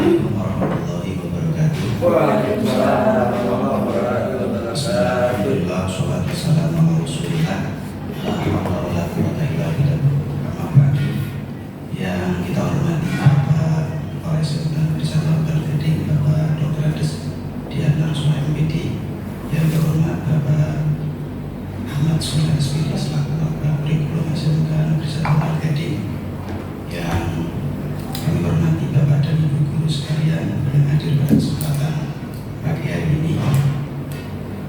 Assalamualaikum warahmatullahi wabarakatuh. Waalaikumsalam warahmatullahi wabarakatuh. Alhamdulillah, sholatu wassalamu ala rasulillah. La haula wala quwwata illa billah. Amma ba'du. Yang kita hormati Bapak Kepala Sekolah Wisata Marketing, Bapak Dr. Andes Diana Rusma MPD. Yang terhormat Bapak Ahmad Soleh SPD selaku Bapak Kurikulum SMK Wisata Marketing. Yang kami hormati Bapak dan Ibu guru sekalian yang hadir pada kesempatan pagi hari ini.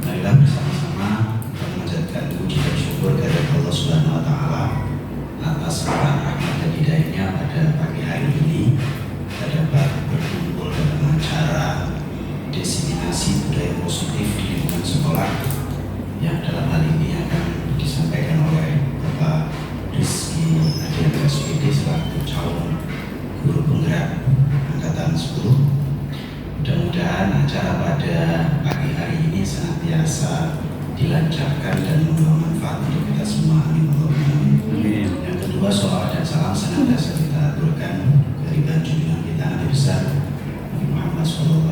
Marilah bersama-sama kita memanjatkan puji dan syukur kepada Allah Subhanahu wa taala atas limpahan rahmat dan hidayahnya pada pagi hari ini. Kita dapat berkumpul dalam acara diseminasi budaya positif di lingkungan sekolah yang dalam hal ini akan disampaikan oleh Bapak Rizky Adianto SPD selaku calon guru penggerak angkatan 10. Mudah-mudahan acara pada pagi hari ini senantiasa dilancarkan dan membawa manfaat untuk kita semua. Amin. Yang kedua, sholawat dan salam senantiasa kita aturkan kepada junjungan kita Nabi besar Nabi Muhammad SAW.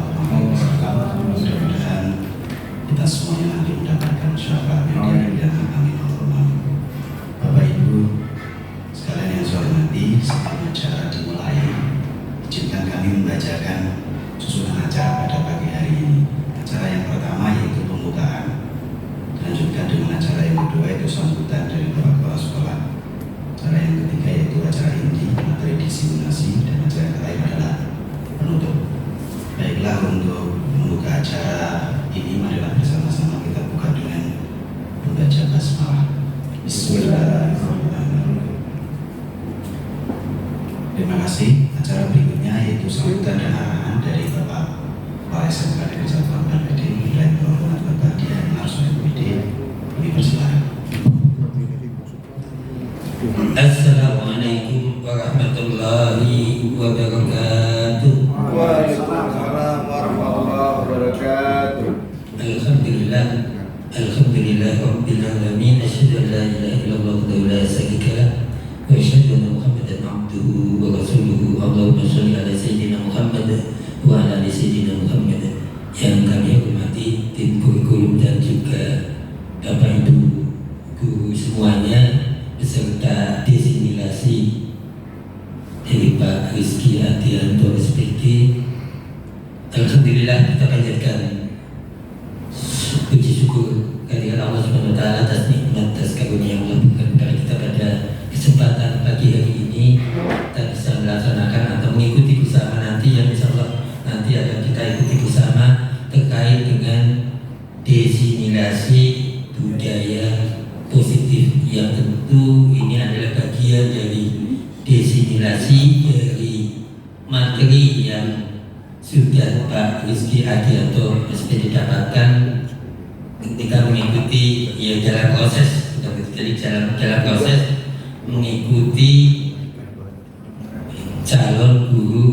Mudah-mudahan kita semuanya nanti mendapatkan syafaatnya dan amin. Bapak Ibu sekalian yang saya hormati, sebelum acara dimulai, izinkan kami membacakan susunan acara pada pagi hari ini. Acara yang pertama yaitu pembukaan, dilanjutkan dengan acara yang kedua yaitu sambutan dari Bapak Kepala Sekolah. Acara yang ketiga yaitu acara inti materi diseminasi, dan acara yang terakhir adalah penutup. Baiklah, untuk membuka acara ini marilah bersama-sama kita buka dengan membaca basmalah. Bismillahirrahmanirrahim. Terima kasih. Acara berikutnya yaitu sambutan dan arahan dari Bapak Kepala SMK Negeri 1 Marketing dan Hormat Bapak Diana Rusma MPD. Kami persilakan. Assalamualaikum warahmatullahi wabarakatuh. Waalaikumsalam warahmatullahi wabarakatuh. Alhamdulillah, alhamdulillah rabbil alamin. Asyhadu an la ilaha illallah wa la syarika lah, wa asyhadu anna Muhammadan abduhu wa rasuluhu. Allahumma shalli ala sayyidina Muhammad wa ala ali sayyidina Muhammad. Yang kami hormati tim kurikulum dan juga Bapak Ibu guru semuanya beserta disimilasi dari Pak Rizky Adianto SPD. Alhamdulillah, kita panjatkan puji syukur kehadirat Allah Subhanahu wa taala atas nikmat, atas karunia yang Allah berikan kepada kita pada kesempatan pagi hari ini. Kita bisa melaksanakan atau mengikuti bersama nanti yang insyaallah nanti akan kita ikuti bersama terkait dengan disimilasi budaya positif, yang tentu ini adalah bagian dari disimilasi dari materi yang sudah Pak Rizky Adianto SPD dapatkan ketika mengikuti dalam proses dalam proses mengikuti calon guru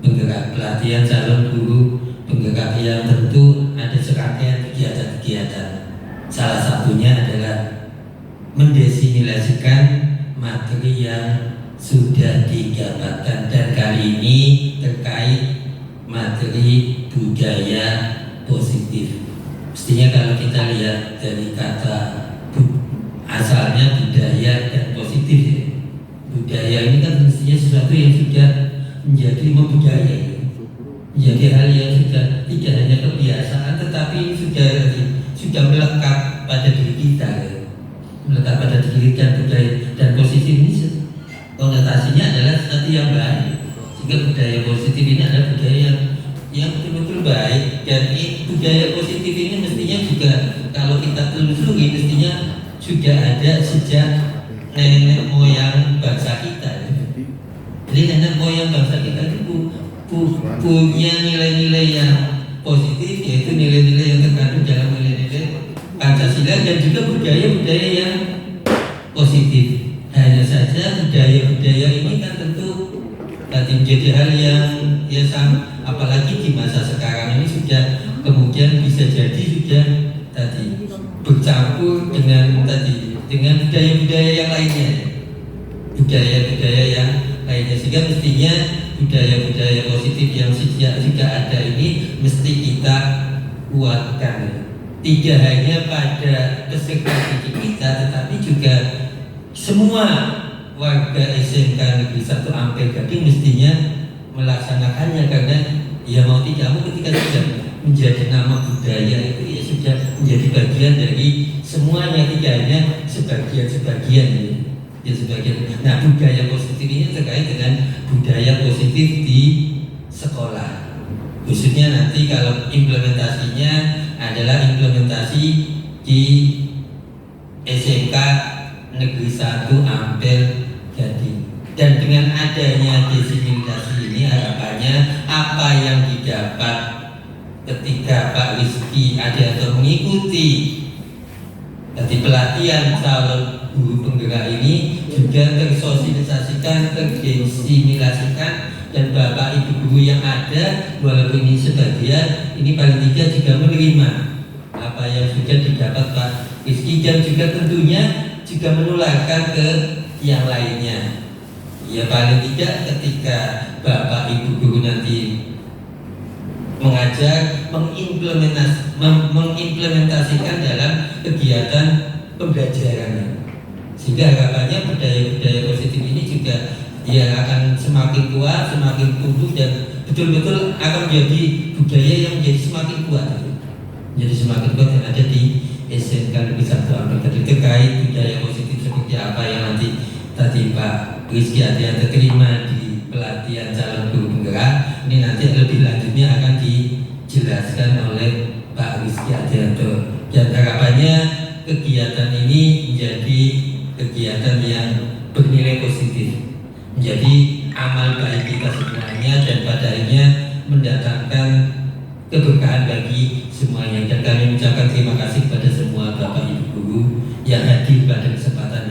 penggerak, pelatihan calon guru penggerak yang tentu ada serangkaian kegiatan-kegiatan. Salah satunya adalah mendesimilasikan materi yang sudah didapatkan, dan kali ini terkait materi budaya positif. Mestinya kalau kita lihat dari kata asalnya budaya dan positif ya. Budaya ini kan mestinya sesuatu yang sudah menjadi membudaya, menjadi hal yang sudah tidak hanya kebiasaan tetapi sudah melekat pada diri kita ya. Melekat pada diri dan budaya dan positif ini konotasinya adalah sesuatu yang baik, sehingga budaya positif ini adalah budaya yang betul-betul baik. Dan budaya positif ini mestinya juga kalau kita telusuri mestinya sudah ada sejak nenek moyang bangsa kita ya. Jadi nenek moyang bangsa kita itu punya nilai-nilai yang positif, yaitu nilai-nilai yang terkandung dalam nilai-nilai Pancasila dan juga budaya-budaya yang positif. Hanya saja budaya-budaya ini kan tentu tadi menjadi hal yang sama, apalagi di masa sekarang ini sudah kemudian bisa jadi sudah tadi bercampur dengan budaya-budaya yang lainnya, budaya-budaya yang lainnya, sehingga mestinya budaya-budaya positif yang sudah ada ini mesti kita kuatkan. Tidak hanya pada peserta didik kita, tetapi juga semua warga SMK Negeri 1 Ampel Gading mestinya melaksanakannya, karena ya mau tidak mau ketika sudah menjadi nama budaya itu ya sudah menjadi bagian dari semuanya, tidak hanya sebagian-sebagian ya sebagian. Nah, budaya positif ini terkait dengan budaya positif di sekolah, khususnya nanti kalau implementasinya adalah implementasi di SMK Negeri 1 Ampel Gading. Dan dengan adanya diseminasi ini harapannya apa yang didapat ketika Pak Rizky Adianto mengikuti dari pelatihan calon guru penggerak ini juga tersosialisasikan, terdisimulasikan, dan Bapak Ibu guru yang ada walaupun ini sebagian, ini paling tidak juga menerima apa yang sudah didapat Pak Rizky, dan juga tentunya juga menularkan ke yang lainnya. Ya paling tidak ketika Bapak Ibu guru nanti mengajar, mengimplementasikan dalam kegiatan pembelajarannya, sehingga harapannya budaya-budaya positif ini juga ya akan semakin kuat, semakin tumbuh, dan betul-betul akan menjadi budaya yang menjadi semakin kuat, menjadi semakin kuat yang ada di SMK Negeri 1 Ampel Gading. Terkait budaya positif seperti apa yang nanti tadi Pak Rizky Adianto terima di pelatihan calon guru penggerak, ini nanti lebih lanjutnya akan dijelaskan oleh Pak Rizky Adianto. Dan harapannya kegiatan ini menjadi kegiatan yang bernilai positif, menjadi amal baik kita semuanya, dan pada akhirnya mendatangkan keberkahan bagi semuanya. Dan kami mengucapkan terima kasih kepada semua Bapak Ibu guru yang hadir pada kesempatan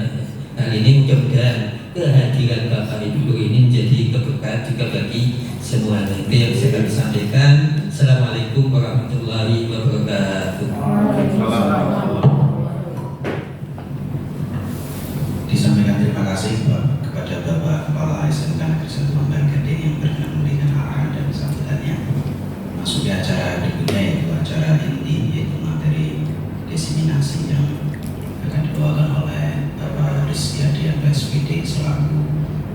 kali ini. Mudah-mudahan kehadiran Bapak Ibu guru ini menjadi keberkahan juga bagi semuanya. Itu yang bisa kami sampaikan. Assalamualaikum warahmatullahi wabarakatuh. Disampaikan terima kasih kepada Bapak Kepala SMK Negeri 1 Ampel Gading yang berkenan memberikan arahan dan sambutannya. Masuk ke acara berikutnya, yaitu acara inti, yaitu materi diseminasi yang akan dibawakan oleh Bapak Rizky Adianto SPD selaku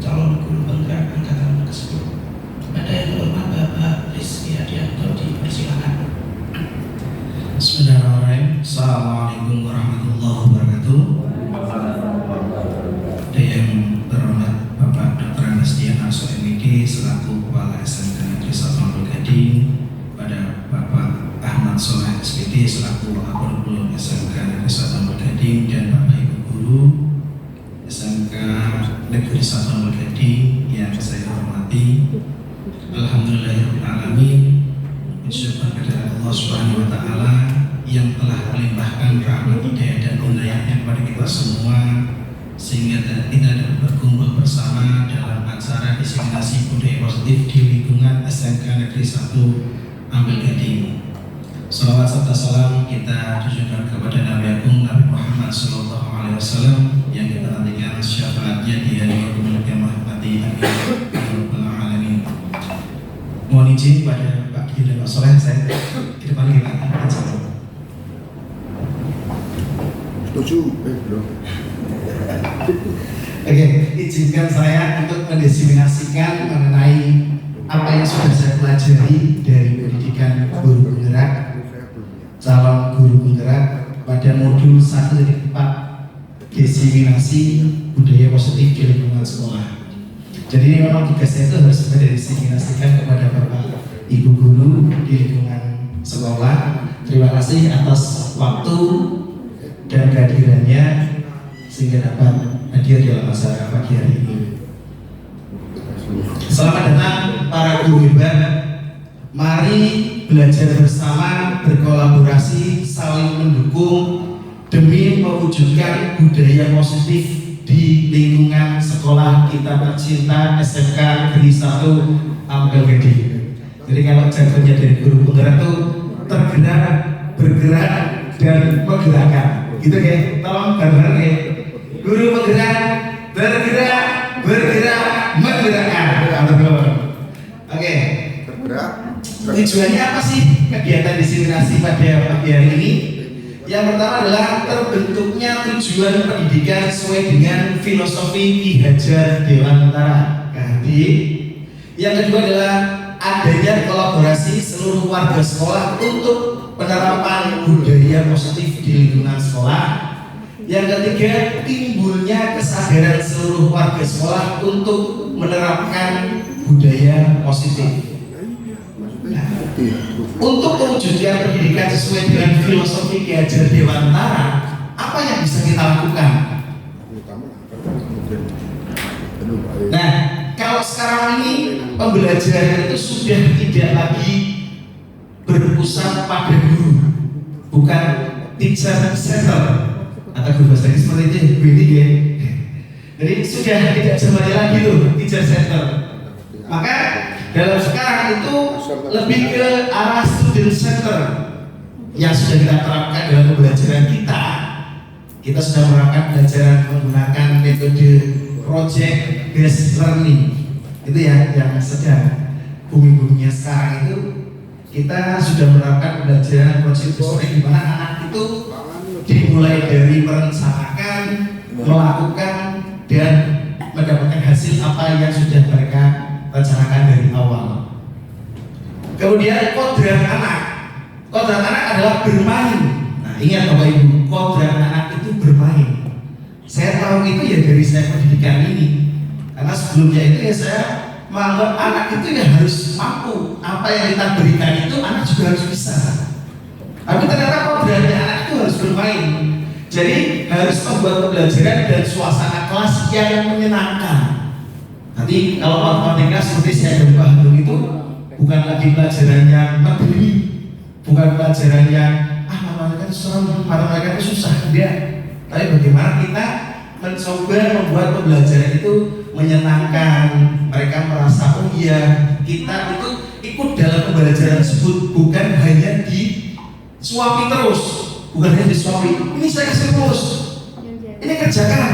calon guru penggerak angkatan ke-10. Kepada yang terhormat Bapak Rizky Adianto dipersilakan. Bismillahirrahmanirrahim. Assalamualaikum warahmatullahi wabarakatuh. Yang terhormat Bapak Dr. Anastian Arso MID selaku Kepala SMK Negeri 1 Ampel Gading, pada Bapak Ahmad Soleh SPD selaku Wakil SMK Negeri 1 Ampel Gading, dan Bapak Ibu guru SMK Negeri 1 Ampel Gading yang saya hormati. Alhamdulillahirrahmanirrahim. Bersyukur kepada Allah Subhanahu wa Ta'ala yang telah melimpahkan rahmat hidayah dan inayahnya kepada kita semua, sehingga kita dapat berkumpul bersama dalam acara diseminasi budaya positif di lingkungan SMK Negeri 1 Ampel Gading. Salawat serta salam kita tujukan kepada Nabi Agung Nabi Muhammad SAW yang kita nantikan syafaatnya di hari yaumul qiyamah. Amin ya rabbal alamin. Mohon izin pada Pak Kiai dan Pak Soleh, saya ke depan kita. Setuju, bro. Oke, izinkan saya untuk mendiseminasikan mengenai apa yang sudah saya pelajari dari pendidikan guru penggerak, calon guru penggerak pada modul 1.4 diseminasi budaya positif di lingkungan sekolah. Jadi ini memang tugas saya itu harus diseminasikan kepada Bapak Ibu guru di lingkungan sekolah. Terima kasih atas waktu dan kehadirannya sehingga dapat hadir dalam acara pagi hari ini. Selamat datang para guru hebat. Mari belajar bersama, berkolaborasi, saling mendukung demi mewujudkan budaya positif di lingkungan sekolah kita tercinta SMK Negeri 1 Ampel Gading. Jadi kalau jargonnya dari guru penggerak itu tergerak, bergerak, dan menggerakkan. Gitu ya, tolong bareng ya. Guru penggerak, bergerak, bergerak, menggerakkan. Tujuannya apa sih kegiatan diseminasi pada pagi hari ini? Yang pertama adalah terbentuknya tujuan pendidikan sesuai dengan filosofi Ki Hajar Dewantara KHD. Yang kedua adalah adanya kolaborasi seluruh warga sekolah untuk penerapan budaya positif di lingkungan sekolah. Yang ketiga, timbulnya kesadaran seluruh warga sekolah untuk menerapkan budaya positif. Nah, untuk mewujudkan pendidikan sesuai dengan filosofi Ki Hajar Dewantara, apa yang bisa kita lakukan? Nah, kalau sekarang ini pembelajaran itu sudah tidak lagi berpusat pada guru, bukan teacher center atau guru bahasa Inggris seperti itu, ini ya. Jadi sudah tidak semuanya lagi tuh teacher center. Maka dalam sekarang itu lebih ke arah student center yang sudah kita terapkan dalam pembelajaran kita. Kita sudah menerapkan pembelajaran menggunakan metode project based learning. Itu ya yang sedang booming-boomingnya sekarang itu. Kita sudah menerapkan pembelajaran project based learning di mana anak itu dimulai dari merencanakan, melakukan dan mendapatkan hasil apa yang sudah mereka rencanakan dari awal. Kemudian kodrat anak. Kodrat anak adalah bermain. Nah, ingat Bapak Ibu, kodrat anak itu bermain. Saya tahu itu ya dari saya pendidikan ini. Karena sebelumnya itu ya saya menganggap anak itu ya harus mampu. Apa yang kita berikan itu anak juga harus bisa. Tapi ternyata kodratnya anak itu harus bermain. Jadi harus membuat pembelajaran dan suasana kelas yang menyenangkan. Nanti kalau matematika seperti saya dan Pak Hanung itu bukan lagi pelajaran yang materi, bukan pelajaran yang matematika itu serem, matematika itu susah, tidak. Tapi bagaimana kita mencoba membuat pembelajaran itu menyenangkan, mereka merasa oh iya kita itu ikut dalam pembelajaran tersebut, bukan hanya disuapi terus, bukan hanya disuapi. Ini saya kasih rumus, ini kerjakan,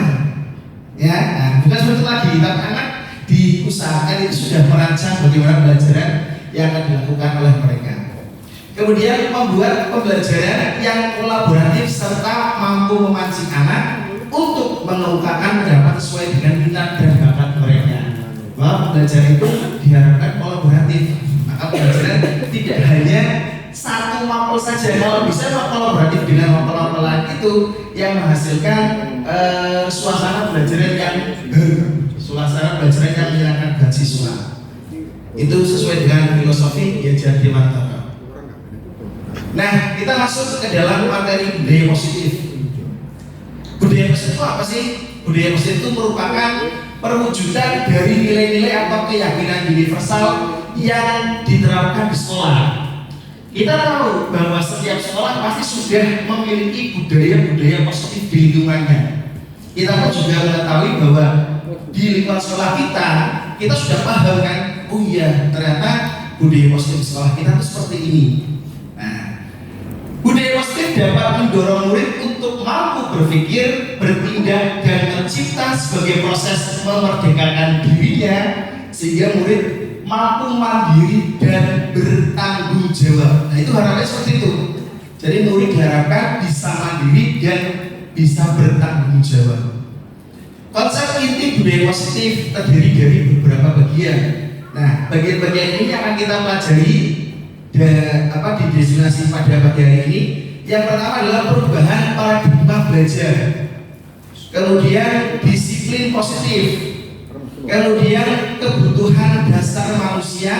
ya. Nah, bukan seperti lagi, tapi anak diusahakan itu sudah merancang bagaimana pembelajaran yang akan dilakukan oleh mereka. Kemudian membuat pembelajaran yang kolaboratif serta mampu memancing anak untuk mengemukakan pendapat sesuai dengan minat dan bakat mereka. Bahwa pembelajaran itu diharapkan kolaboratif. Maka pembelajaran tidak hanya satu mapel saja. Kalau bisa kolaboratif dengan mapel-mapel lain itu yang menghasilkan suasana pembelajaran yang suasana pembelajaran yang menyenangkan bagi siswa. Itu sesuai dengan filosofi Ki Hajar Dewantara. Nah, kita masuk ke dalam materi budaya positif. Budaya positif itu apa sih? Budaya positif itu merupakan perwujudan dari nilai-nilai atau keyakinan universal yang diterapkan di sekolah. Kita tahu bahwa setiap sekolah pasti sudah memiliki budaya-budaya positif di lingkungannya. Kita pun juga mengetahui bahwa di lingkungan sekolah kita sudah paham kan? Oh iya, ternyata budaya positif sekolah kita itu seperti ini. Nah, budaya positif dapat mendorong murid untuk mampu berpikir, bertindak, dan mencipta sebagai proses memerdekakan dirinya sehingga murid mampu mandiri dan bertanggung jawab. Nah, itu harapannya seperti itu. Jadi murid diharapkan bisa mandiri dan bisa bertanggung jawab. Konsep inti budaya positif terdiri dari beberapa bagian. Nah, bagian-bagian ini akan kita pelajari di diseminasi pada pagi hari ini. Yang pertama adalah perubahan paradigma belajar, kemudian disiplin positif, kemudian kebutuhan dasar manusia,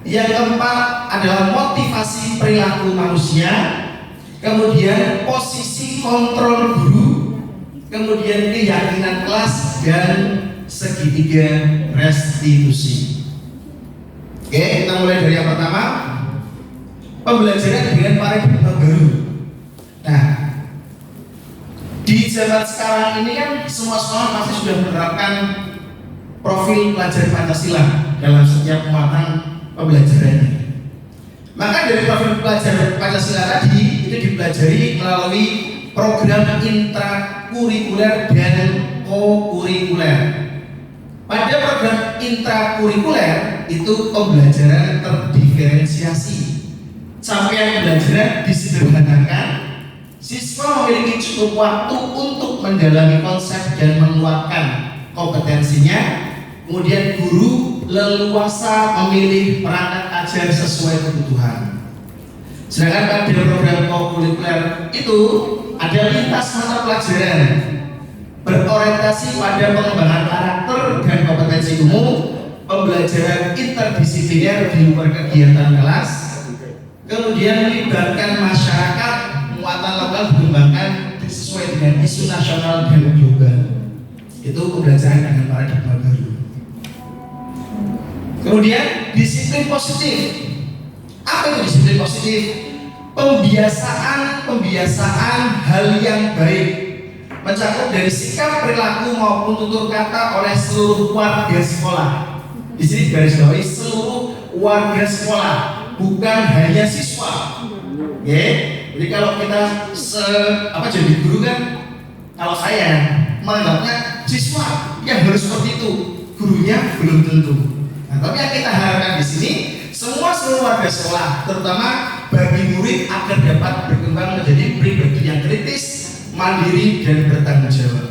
yang keempat adalah motivasi perilaku manusia, kemudian posisi kontrol guru, kemudian keyakinan kelas, dan segitiga restitusi. Oke, kita mulai dari yang pertama, pembelajaran dengan paradigma baru. Nah, di zaman sekarang ini kan semua sekolah pasti sudah menerapkan profil pelajar Pancasila dalam setiap muatan pembelajarannya. Maka dari profil pelajar Pancasila tadi itu dipelajari melalui program intrakurikuler dan kokurikuler. Pada program intrakurikuler itu pembelajaran terdiferensiasi. Capaian pembelajaran disederhanakan. Siswa memiliki cukup waktu untuk mendalami konsep dan menguatkan kompetensinya. Kemudian guru leluasa memilih perangkat ajar sesuai kebutuhan. Sedangkan pada program kurikuler itu ada lintas mata pelajaran berorientasi pada pengembangan karakter dan kompetensi umum, pembelajaran interdisipliner di luar kegiatan kelas, kemudian melibatkan masyarakat, muatan lokal dikembangkan sesuai dengan isu nasional dan global. Itu pembelajaran dengan paradigma baru. Kemudian disiplin positif. Apa itu disiplin positif? Pembiasaan hal yang baik, mencakup dari sikap, perilaku maupun tutur kata oleh seluruh warga sekolah. Di sini garis bawahi seluruh warga sekolah, bukan hanya siswa. Oke? Jadi kalau kita jadi guru kan, kalau saya menganggapnya siswa yang harus seperti itu, gurunya belum tentu. Nah, tapi yang kita harapkan di sini semua warga sekolah, terutama bagi murid agar dapat berkembang menjadi pribadi yang kritis, mandiri dan bertanggung jawab.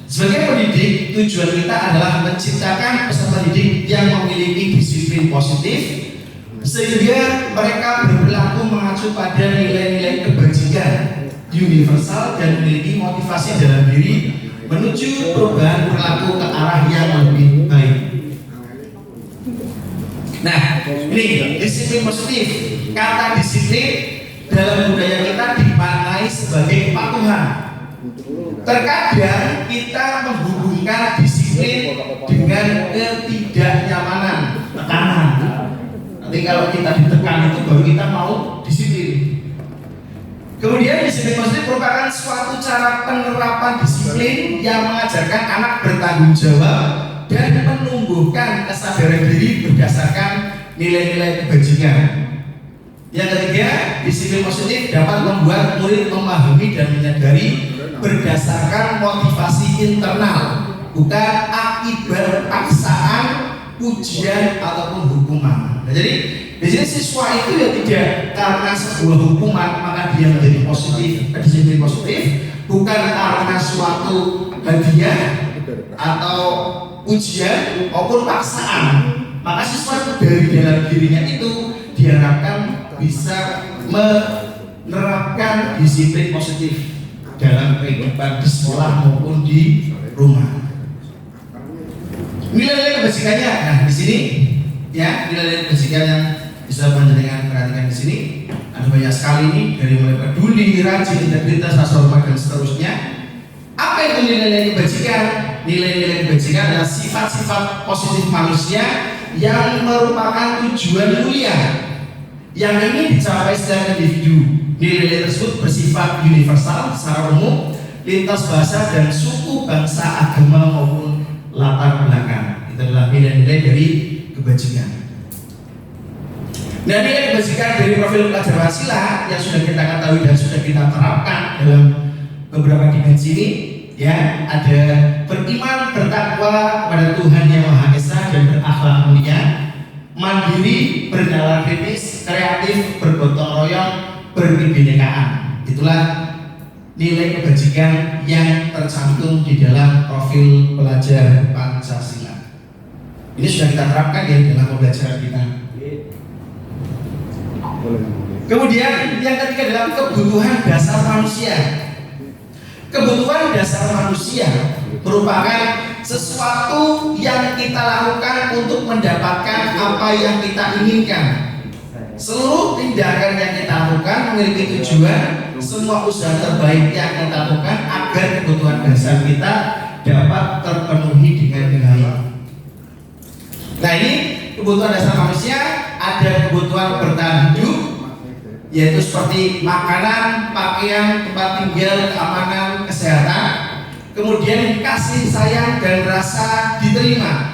Sebagai pendidik, tujuan kita adalah menciptakan peserta didik yang memiliki disiplin positif sehingga mereka berperilaku mengacu pada nilai-nilai kebajikan universal dan memiliki motivasi dalam diri menuju perubahan perilaku ke arah yang lebih baik. Nah, ini disiplin positif. Kata disiplin dalam budaya kita dimaknai sebagai kepatuhan. Terkadang kita menghubungkan disiplin dengan ketidaknyamanan, tekanan. Nanti kalau kita ditekan itu baru kita mau disiplin. Kemudian disiplin positif merupakan suatu cara penerapan disiplin yang mengajarkan anak bertanggung jawab dan menumbuhkan kesadaran diri berdasarkan nilai-nilai kebajikan. Yang ketiga, disiplin positif dapat membuat murid memahami dan menyadari berdasarkan motivasi internal, bukan akibat paksaan, ujian ataupun hukuman. Nah, jadi di sini siswa itu ya tidak karena sebuah hukuman maka dia menjadi positif, disiplin positif, bukan karena suatu hadiah atau ujian maupun paksaan, maka siswa dari dalam dirinya itu diharapkan bisa menerapkan disiplin positif dalam kehidupan di sekolah maupun di rumah. Nilai-nilai kebajikannya, nah di sini ya nilai-nilai kebajikan yang bisa panjenengan perhatikan di sini ada banyak sekali nih, dari mulai peduli, rajin, integritas, rasa hormat dan seterusnya. Apa itu nilai-nilai kebajikan? Nilai-nilai kebajikan adalah sifat-sifat positif manusia yang merupakan tujuan mulia yang ingin dicapai secara individu. Nilai-nilai tersebut bersifat universal secara umum, lintas bahasa dan suku, bangsa, agama maupun latar belakang. Itu adalah nilai-nilai dari kebajikan. Nah, nilai kebajikan dari profil pelajar Pancasila yang sudah kita ketahui dan sudah kita terapkan dalam beberapa dimensi ini, ya, ada beriman, bertakwa kepada Tuhan Yang Maha Esa dan berakhlak mulia, mandiri, bernalar kritis, kreatif, bergotong royong, berkebinekaan. Itulah nilai kebajikan yang tercantum di dalam profil pelajar Pancasila. Ini sudah kita terapkan ya dalam pembelajaran kita. Kemudian yang ketiga adalah kebutuhan dasar manusia. Kebutuhan dasar manusia merupakan sesuatu yang kita lakukan untuk mendapatkan apa yang kita inginkan. Seluruh tindakan yang kita lakukan memiliki tujuan, semua usaha terbaik yang kita lakukan agar kebutuhan dasar kita dapat terpenuhi dengan baik. Nah, ini kebutuhan dasar manusia. Ada kebutuhan bertahan hidup, yaitu seperti makanan, pakaian, tempat tinggal, keamanan, kesehatan. Kemudian kasih sayang dan rasa diterima,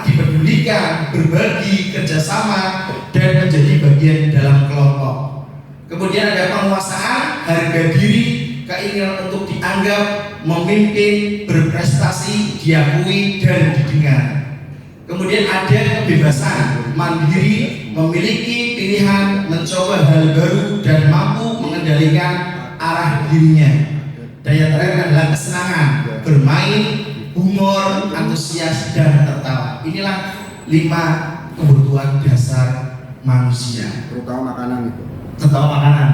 dipedulikan, berbagi, kerjasama, dan menjadi bagian dalam kelompok. Kemudian ada penguasaan, harga diri, keinginan untuk dianggap, memimpin, berprestasi, diakui, dan didengar. Kemudian ada kebebasan, mandiri, memiliki pilihan, mencoba hal baru, dan mampu mengendalikan arah dirinya. Daya tarik adalah kesenangan, bermain, humor, antusias, dan tertawa. Inilah 5 kebutuhan dasar manusia. Terutama makanan itu. Tertawa makanan.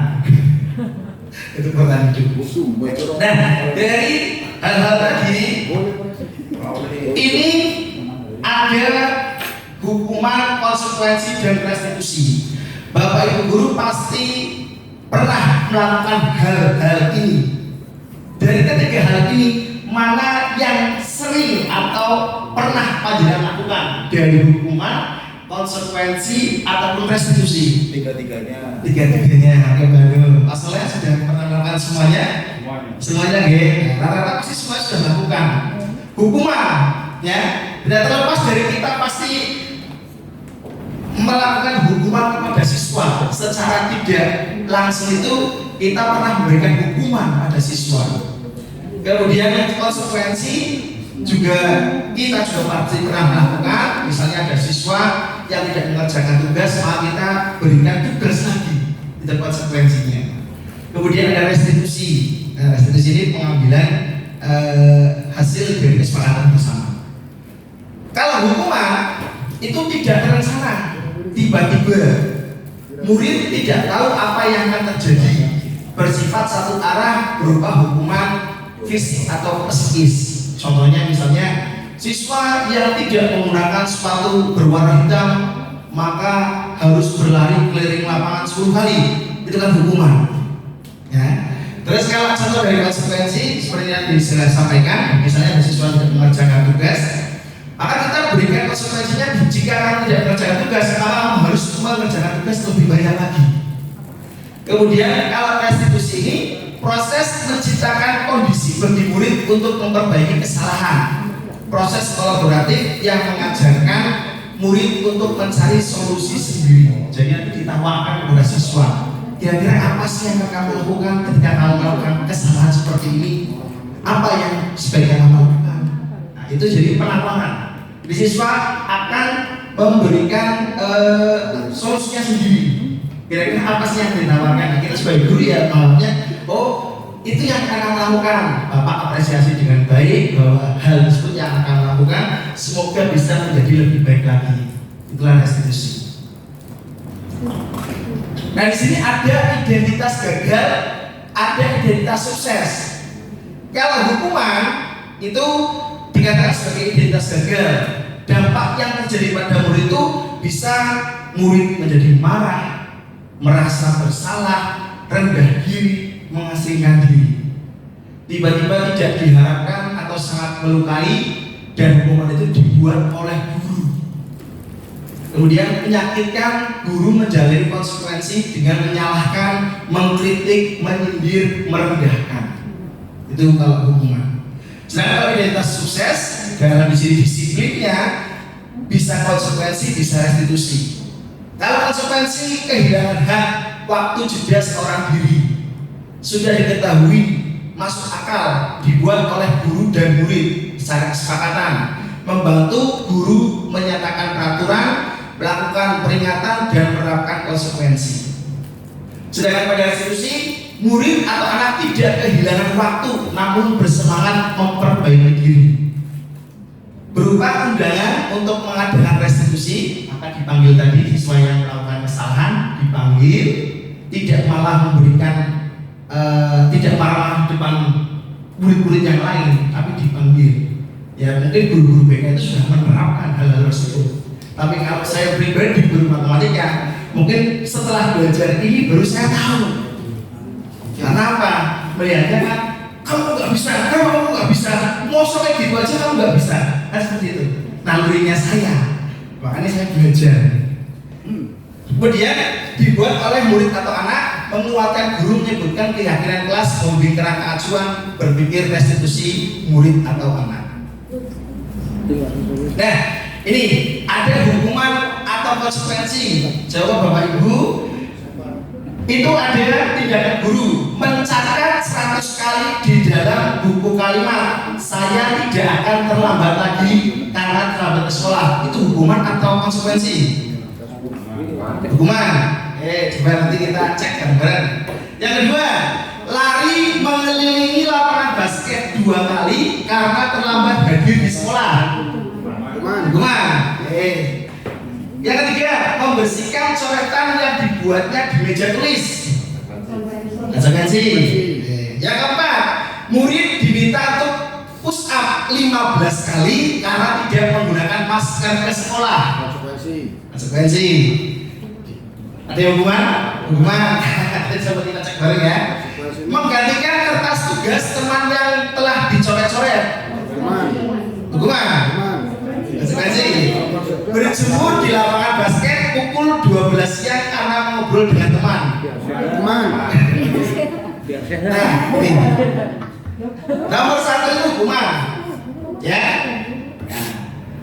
Itu pertanyaan hidup. Nah, dari hal-hal tadi ini ada hukuman, konsekuensi, dan restitusi. Bapak Ibu guru pasti pernah melakukan hal-hal ini. Dari ketiga hal ini, mana yang sering atau pernah panjenengan lakukan? Dari hukuman, konsekuensi, ataupun restitusi? Tiga-tiganya. Tiga-tiganya. Oke, baru. Asalnya sudah pernah melakukan semuanya? Semuanya, nggih. Rata-rata pasti semua sudah melakukan. Hukuman, ya. Tidak terlepas dari kita pasti melakukan hukuman kepada siswa. Secara tidak langsung itu kita pernah memberikan hukuman pada siswa. Kemudian konsekuensi juga kita pasti pernah melakukan. Misalnya ada siswa yang tidak mengerjakan tugas, maka kita berikan tugas lagi. Itu konsekuensinya. Kemudian ada restitusi. Nah, restitusi ini pengambilan hasil dari kesepakatan bersama. Kalau hukuman itu tidak terencana, tiba-tiba murid tidak tahu apa yang akan terjadi, bersifat satu arah, berupa hukuman fisik atau psikis. Contohnya misalnya siswa yang tidak menggunakan sepatu berwarna hitam maka harus berlari keliling lapangan 10 kali. Itu kan hukuman, ya. Terus kalau contoh dari konsekuensi seperti yang saya sampaikan, misalnya ada siswa tidak mengerjakan tugas, maka kita berikan konsekuensinya. Jika kamu tidak mengerjakan tugas, kamu harus mengerjakan tugas lebih banyak lagi. Kemudian kalau restitusi ini proses menciptakan kondisi bagi murid untuk memperbaiki kesalahan. Proses kolaboratif yang mengajarkan murid untuk mencari solusi sendiri. Jadi itu ditawarkan kepada siswa. Kira-kira apa sih yang kamu lakukan ketika kamu melakukan kesalahan seperti ini? Apa yang sebaiknya kamu lakukan? Nah, itu jadi penawaran. Di siswa akan memberikan solusinya sendiri. Kira-kira apa sih yang ditawarkan? Kita sebagai guru ya malamnya, oh itu yang akan lakukan. Bapak apresiasi dengan baik bahwa hal tersebut yang akan lakukan semoga bisa menjadi lebih baik lagi. Itulah restitusi. Nah di sini ada identitas gagal, ada identitas sukses. Kalau hukuman itu dikatakan sebagai identitas gagal. Dampak yang terjadi pada murid itu bisa murid menjadi marah, merasa bersalah, rendah diri, mengasingkan diri. Tiba-tiba tidak diharapkan atau sangat melukai, dan hukuman itu dibuat oleh guru. Kemudian menyakitkan, guru menjalani konsekuensi dengan menyalahkan, mengkritik, menyindir, merendahkan. Itu kalau hukuman. Sedangkan kalau identitas sukses dalam disiplinnya bisa konsekuensi, bisa restitusi. Kalau konsekuensi kehilangan hak, waktu jeda seorang diri sudah diketahui, masuk akal, dibuat oleh guru dan murid secara kesepakatan, membantu guru menyatakan peraturan, melakukan peringatan dan menerapkan konsekuensi. Sedangkan pada restitusi, murid atau anak tidak kehilangan waktu, namun bersemangat memperbaiki diri. Berupa undangan untuk mengadakan restitusi, maka dipanggil tadi siswa yang melakukan kesalahan dipanggil, tidak malah memberikan, tidak marah di depan murid-murid yang lain, tapi dipanggil. Ya mungkin guru-guru BK itu sudah menerapkan hal-hal tersebut. Tapi kalau saya pribadi guru matematika, mungkin setelah belajar ini baru saya tahu. Karena apa? Melihatnya kan, kamu nggak bisa, kamu nggak bisa, mau kayak gitu aja kamu nggak bisa. Kan seperti itu. Nalurinya saya, makanya saya belajar. Kemudian dibuat oleh murid atau anak, menguatkan guru, menyebutkan keyakinan kelas, membimbing kerangka acuan, berpikir restitusi murid atau anak. Nah, ini ada hukuman atau konsekuensi. Jawab Bapak Ibu. Itu ada tindakan guru mencatat 100 kali di dalam buku kalimat, saya tidak akan terlambat lagi karena terlambat ke sekolah. Itu hukuman atau konsekuensi? Hukuman. Coba nanti kita cek gambaran. Yang kedua, lari mengelilingi lapangan basket 2 kali karena terlambat hadir di sekolah. Hukuman. Yang ketiga, membersihkan coretan yang dibuatnya di meja tulis. Konsekuensi. Yang keempat, murid diminta untuk push up 15 kali karena tidak menggunakan masker ke sekolah. Konsekuensi. Ada hukuman? Hukuman. Coba kita cek bareng ya. Menggantikan kertas tugas teman yang telah dicoret-coret. Hukuman. Konsekuensi. Berjemur di lapangan basket pukul 12 siang karena ngobrol dengan teman. Nah, ini. Nomor 1 itu hukuman. Ya.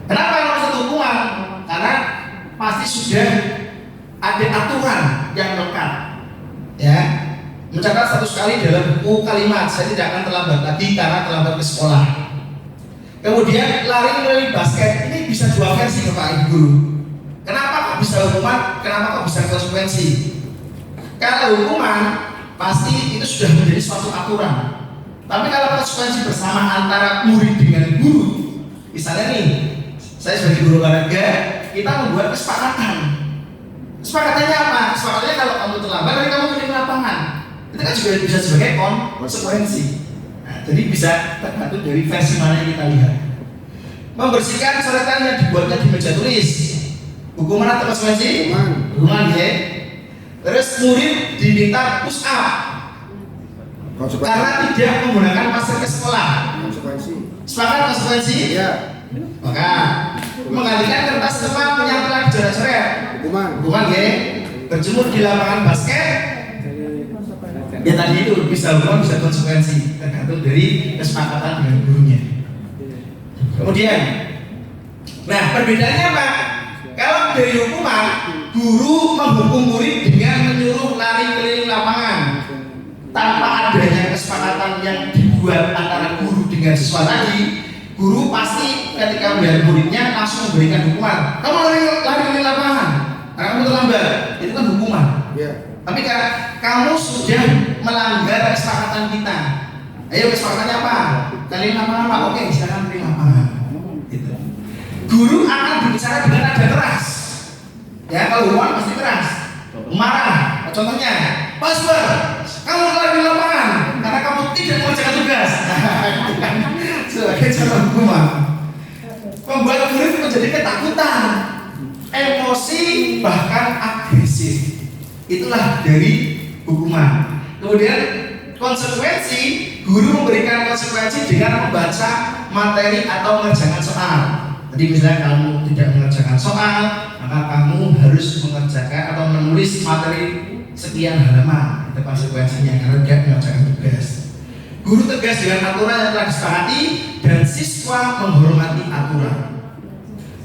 Kenapa nomor 1 hukuman? Karena pasti sudah ada aturan yang melekat. Ya. Mencatat 100 kali dalam buku kalimat, saya tidak akan terlambat lagi karena terlambat ke sekolah. Kemudian lari mengelilingi basket, ini bisa 2 versi Bapak Ibu Guru. Kenapa kok bisa hukuman? Kenapa kok bisa konsekuensi? Kalau hukuman pasti itu sudah menjadi suatu aturan. Tapi kalau konsekuensi bersama antara murid dengan guru, misalnya nih, saya sebagai guru olahraga, kita membuat kesepakatan. Kesepakatannya apa? Kesepakatannya kalau kamu terlambat, nanti kamu keliling lapangan. Itu kan juga bisa sebagai konsekuensi. Jadi bisa tergantung dari versi mana yang kita lihat. Membersihkan coretan yang dibuatnya di meja tulis. Hukuman atau konsekuensi? Hukuman ya. Terus murid diminta push up karena tidak menggunakan masker ke sekolah. Sepakat konsekuensi? Iya. Maka menggantikan kertas teman yang telah dicoret-coret. Hukuman ya. Berjemur di lapangan basket. Ya tadi itu bisa hukuman bisa konsekuensi tergantung dari kesepakatan dengan gurunya. Kemudian, nah perbedaannya apa? Kalau dari hukuman, guru menghukum murid dengan menyuruh lari keliling lapangan tanpa adanya kesepakatan yang dibuat antara guru dengan siswa tadi. Guru pasti ketika melihat muridnya langsung memberikan hukuman. Kamu lari keliling lapangan, kamu terlambat, itu kan hukuman. Tapi kamu sudah melanggar kesepakatan kita. Ayo kesepakatannya apa? Kalian lapangan apa? Oke, silakan kalian lapangan. Gitu. Guru akan berbicara dengan nada keras. Ya, kalau hukuman pasti keras. Marah. Contohnya, Pak Sber, kamu lari di lapangan karena kamu tidak mengerjakan tugas. Sebagai cara hukuman. Membuat murid menjadi ketakutan, emosi, bahkan agresif. Itulah dari hukuman. Kemudian konsekuensi, guru memberikan konsekuensi dengan membaca materi atau mengerjakan soal. Jadi misalnya kamu tidak mengerjakan soal, maka kamu harus mengerjakan atau menulis materi sekian halaman. Itu konsekuensinya karena tidak mengerjakan tugas. Guru tegas dengan aturan yang telah disepakati dan siswa menghormati aturan.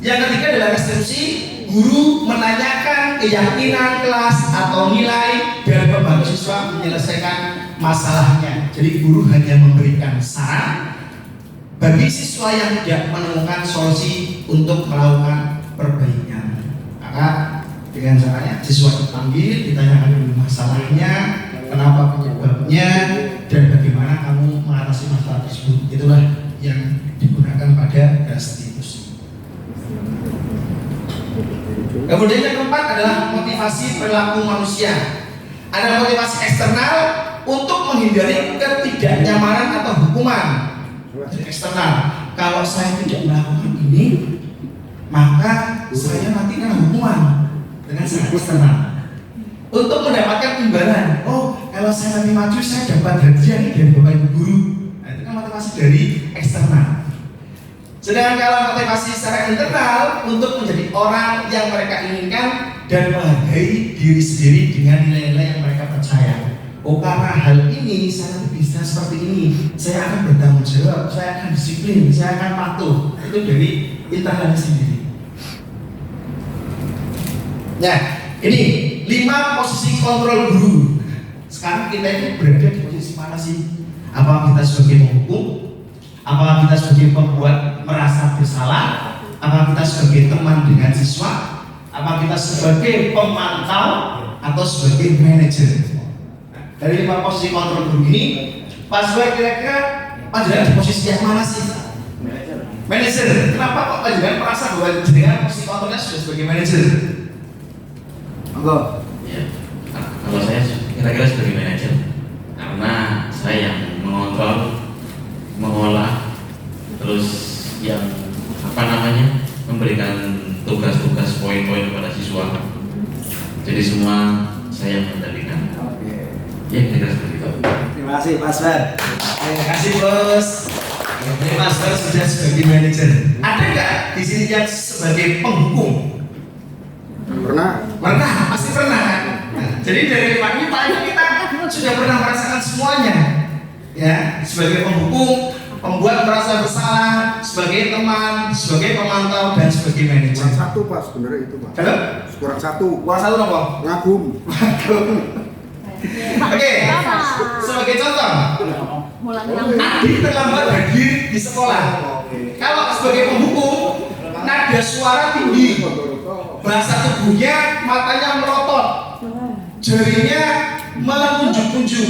Yang ketiga adalah restitusi. Guru menanyakan keyakinan kelas atau nilai dan membantu siswa menyelesaikan masalahnya. Jadi guru hanya memberikan saran bagi siswa yang tidak menemukan solusi untuk melakukan perbaikan. Maka dengan caranya siswa dipanggil, ditanyakan dulu masalahnya, kenapa penyebabnya, dan bagaimana kamu mengatasi masalah tersebut. Itulah yang digunakan pada restitusi. Kemudian yang keempat adalah motivasi perilaku manusia. Ada motivasi eksternal untuk menghindari ketidaknyamanan atau hukuman. Jadi eksternal, kalau saya tidak melakukan ini, maka saya nanti kena hukuman dengan cara eksternal. Untuk mendapatkan imbalan, oh kalau saya nanti maju saya dapat hadiah nih dari bapak ibu guru. Nah, itu kan motivasi dari eksternal. Sedangkan kalau motivasi secara internal untuk menjadi orang yang mereka inginkan dan menghargai diri sendiri dengan nilai-nilai yang mereka percaya. Oh karena hal ini saya bisa seperti ini, saya akan bertanggung jawab, saya akan disiplin, saya akan patuh. Itu dari internalnya sendiri. Nah, Ini 5 posisi kontrol guru. Sekarang kita itu berada di posisi mana sih? Apakah kita sebagai penghukum? Apakah kita sebagai pembuat merasa bersalah? Apakah kita sebagai teman dengan siswa? Apakah kita sebagai pemantau atau sebagai manajer? Dari 5 posisi kontrol guru ini, Pak Zubair kira-kira panjenengan di posisi yang mana sih? Manajer. Kenapa kok panjenengan merasa bahwa jenengan posisi kontrolnya sudah sebagai manajer? Enggak. Ya, kalau saya kira-kira sebagai manajer, karena saya yang mengontrol, mengolah, terus yang memberikan tugas-tugas poin-poin kepada siswa. Jadi semua saya yang mengendalikan. Ya, kira-kira seperti itu. Terima kasih Mas Fer. Terima kasih Bos. Ini Mas Fer sudah sebagai manajer. Ada nggak di sini yang sebagai penghukum? Pernah, pasti pernah kan? Nah, jadi dari 5 ini paling kita sudah pernah merasakan semuanya. Ya, sebagai penghukum, pembuat merasa bersalah, sebagai teman, sebagai pemantau dan sebagai manajer. Kurang satu Pak sebenarnya itu Pak. Halo? Kurang satu. Kurang satu apa? Ngagum. Oke, sebagai contoh, Adi terlambat hadir di sekolah. Kalau sebagai penghukum, nada suara tinggi, bahasa tubuhnya, matanya melotot, jarinya menunjuk-nunjuk,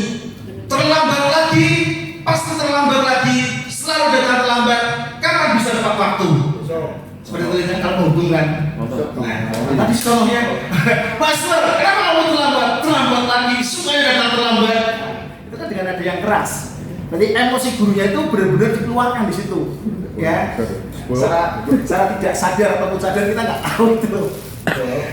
terlambat lagi, pasti terlambat lagi, selalu datang terlambat, kapan bisa tepat waktu? Seperti itu kan kalau penghukum kan. Nah, tadi contohnya, Mas Nur, kenapa kamu terlambat? Terlambat lagi, sukanya datang terlambat. Itu kan dengan nada yang keras. Berarti emosi gurunya itu benar-benar dikeluarkan di situ, ya. Secara tidak sadar ataupun sadar kita nggak tahu itu.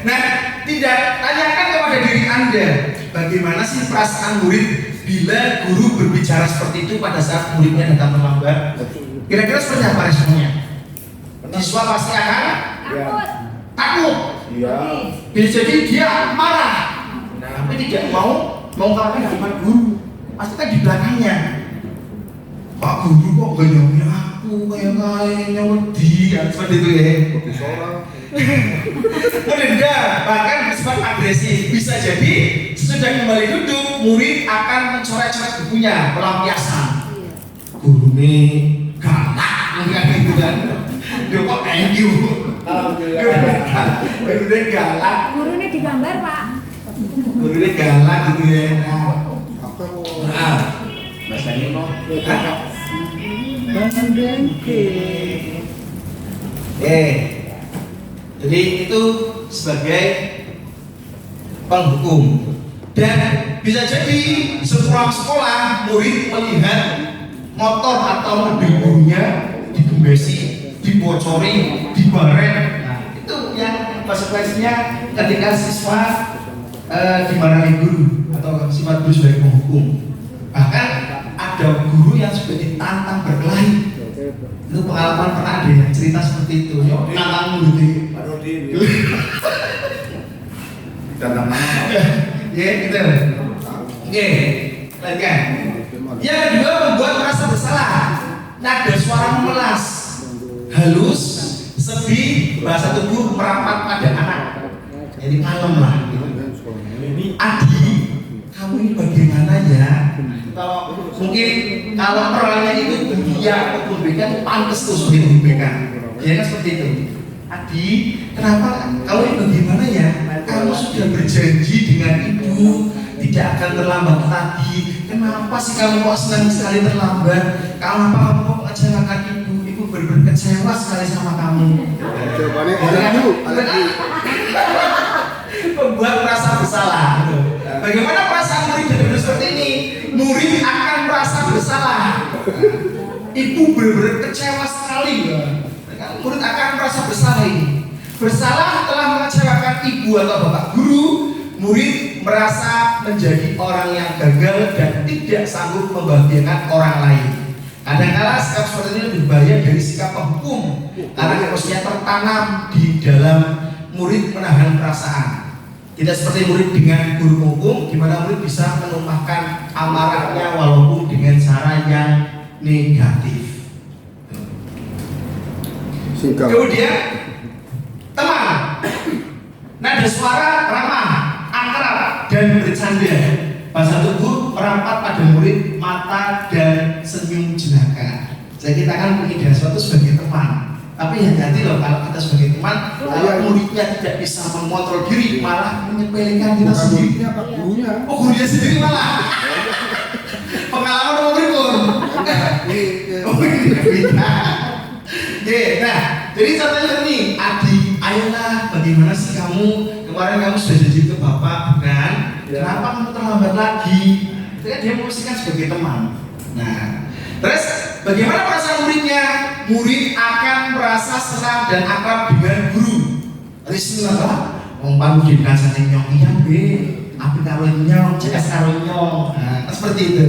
Nah, tidak tanyakan kepada diri Anda, bagaimana sih perasaan murid bila guru berbicara seperti itu pada saat muridnya datang terlambat? Kira-kira seperti apa responnya? Siswa pasti akan takut. Bisa jadi dia marah, tapi tidak mau mengungkapkan di depan guru. Pasti kan di belakangnya. Pak guru kok gak nyampe aku kayaknya wedi kan seperti itu ya. Merendah, bahkan bersifat agresif. Bisa jadi sesudah kembali duduk, murid akan mencoret-coret bukunya, pelampiasan. Guru ini galak, enggak gitu kan? Dia kok thank you. Guru ini galak. Guru ini digambar Pak. Guru ini galak gitu ya. Nah, Bahasanya kok jadi itu sebagai penghukum. Dan bisa jadi sepulang sekolah murid melihat motor atau mobil gurunya digembesi, dibocori, dibaret. Nah, itu yang konsekuensinya ketika siswa dimarahi guru atau sifat guru sebagai penghukum. Bahkan ada guru yang sudah ditantang berkelahi. Itu pengalaman pernah ada yang cerita seperti itu. Tantang murid ini. Tantang mana? Ya, gitu. Oke, lanjutkan. Yang kedua, membuat merasa bersalah. Nada suara memelas, halus, sedih, bahasa tubuh merapat pada anak. Jadi kalem lah. Adi, kamu ini bagaimana ya? Kalau mungkin kalau orangnya itu dia ataupun BK pantas tuh sebagai BK. Ya kan seperti itu. Adi, kenapa kamu ini bagaimana ya? Kamu sudah berjanji dengan ibu tidak akan terlambat tadi. Kenapa sih kamu kok senang sekali terlambat? Kenapa kamu kok mengecewakan ibu? Ibu benar-benar kecewa sekali sama kamu. Jawabannya ada. Membuat merasa bersalah. Bagaimana perasaan murid benar-benar seperti ini? Murid akan merasa bersalah. Ibu benar-benar kecewa sekali. Murid akan merasa bersalah ini. Bersalah telah mengecewakan ibu atau bapak guru. Murid merasa menjadi orang yang gagal dan tidak sanggup membahagiakan orang lain. Kadang-kala sikap seperti ini lebih bahaya dari sikap penghukum karena emosinya tertanam di dalam murid menahan perasaan. Tidak seperti murid dengan guru penghukum, di mana murid bisa menumpahkan amarahnya walaupun dengan cara yang negatif. Kemudian teman, nada suara ramah. dan bercanda. Bahasa tubuh merapat pada murid, mata dan senyum jenaka. Jadi kita kan punya sesuatu sebagai teman. Tapi hati-hati loh kalau kita sebagai teman, kalau muridnya tidak bisa mengontrol diri, malah menyepelekan kita sendiri. Muridnya apa? Gurunya. Oh, gurunya sendiri malah. Pengalaman nomor berikut. Oh, ini beda. Oke, nah, jadi contohnya nih, Adi, ayolah, bagaimana sih kamu? Kemarin kamu sudah janji ke bapak, bukan? Kenapa kamu terlambat lagi? Itu kan dia memposisikan sebagai teman. Nah, terus bagaimana perasaan muridnya? Murid akan merasa senang dan akrab dengan guru. Bismillah, wong pamu kan saking nyong iya be, api karo nyong, CS karo nyong. Nah, seperti itu.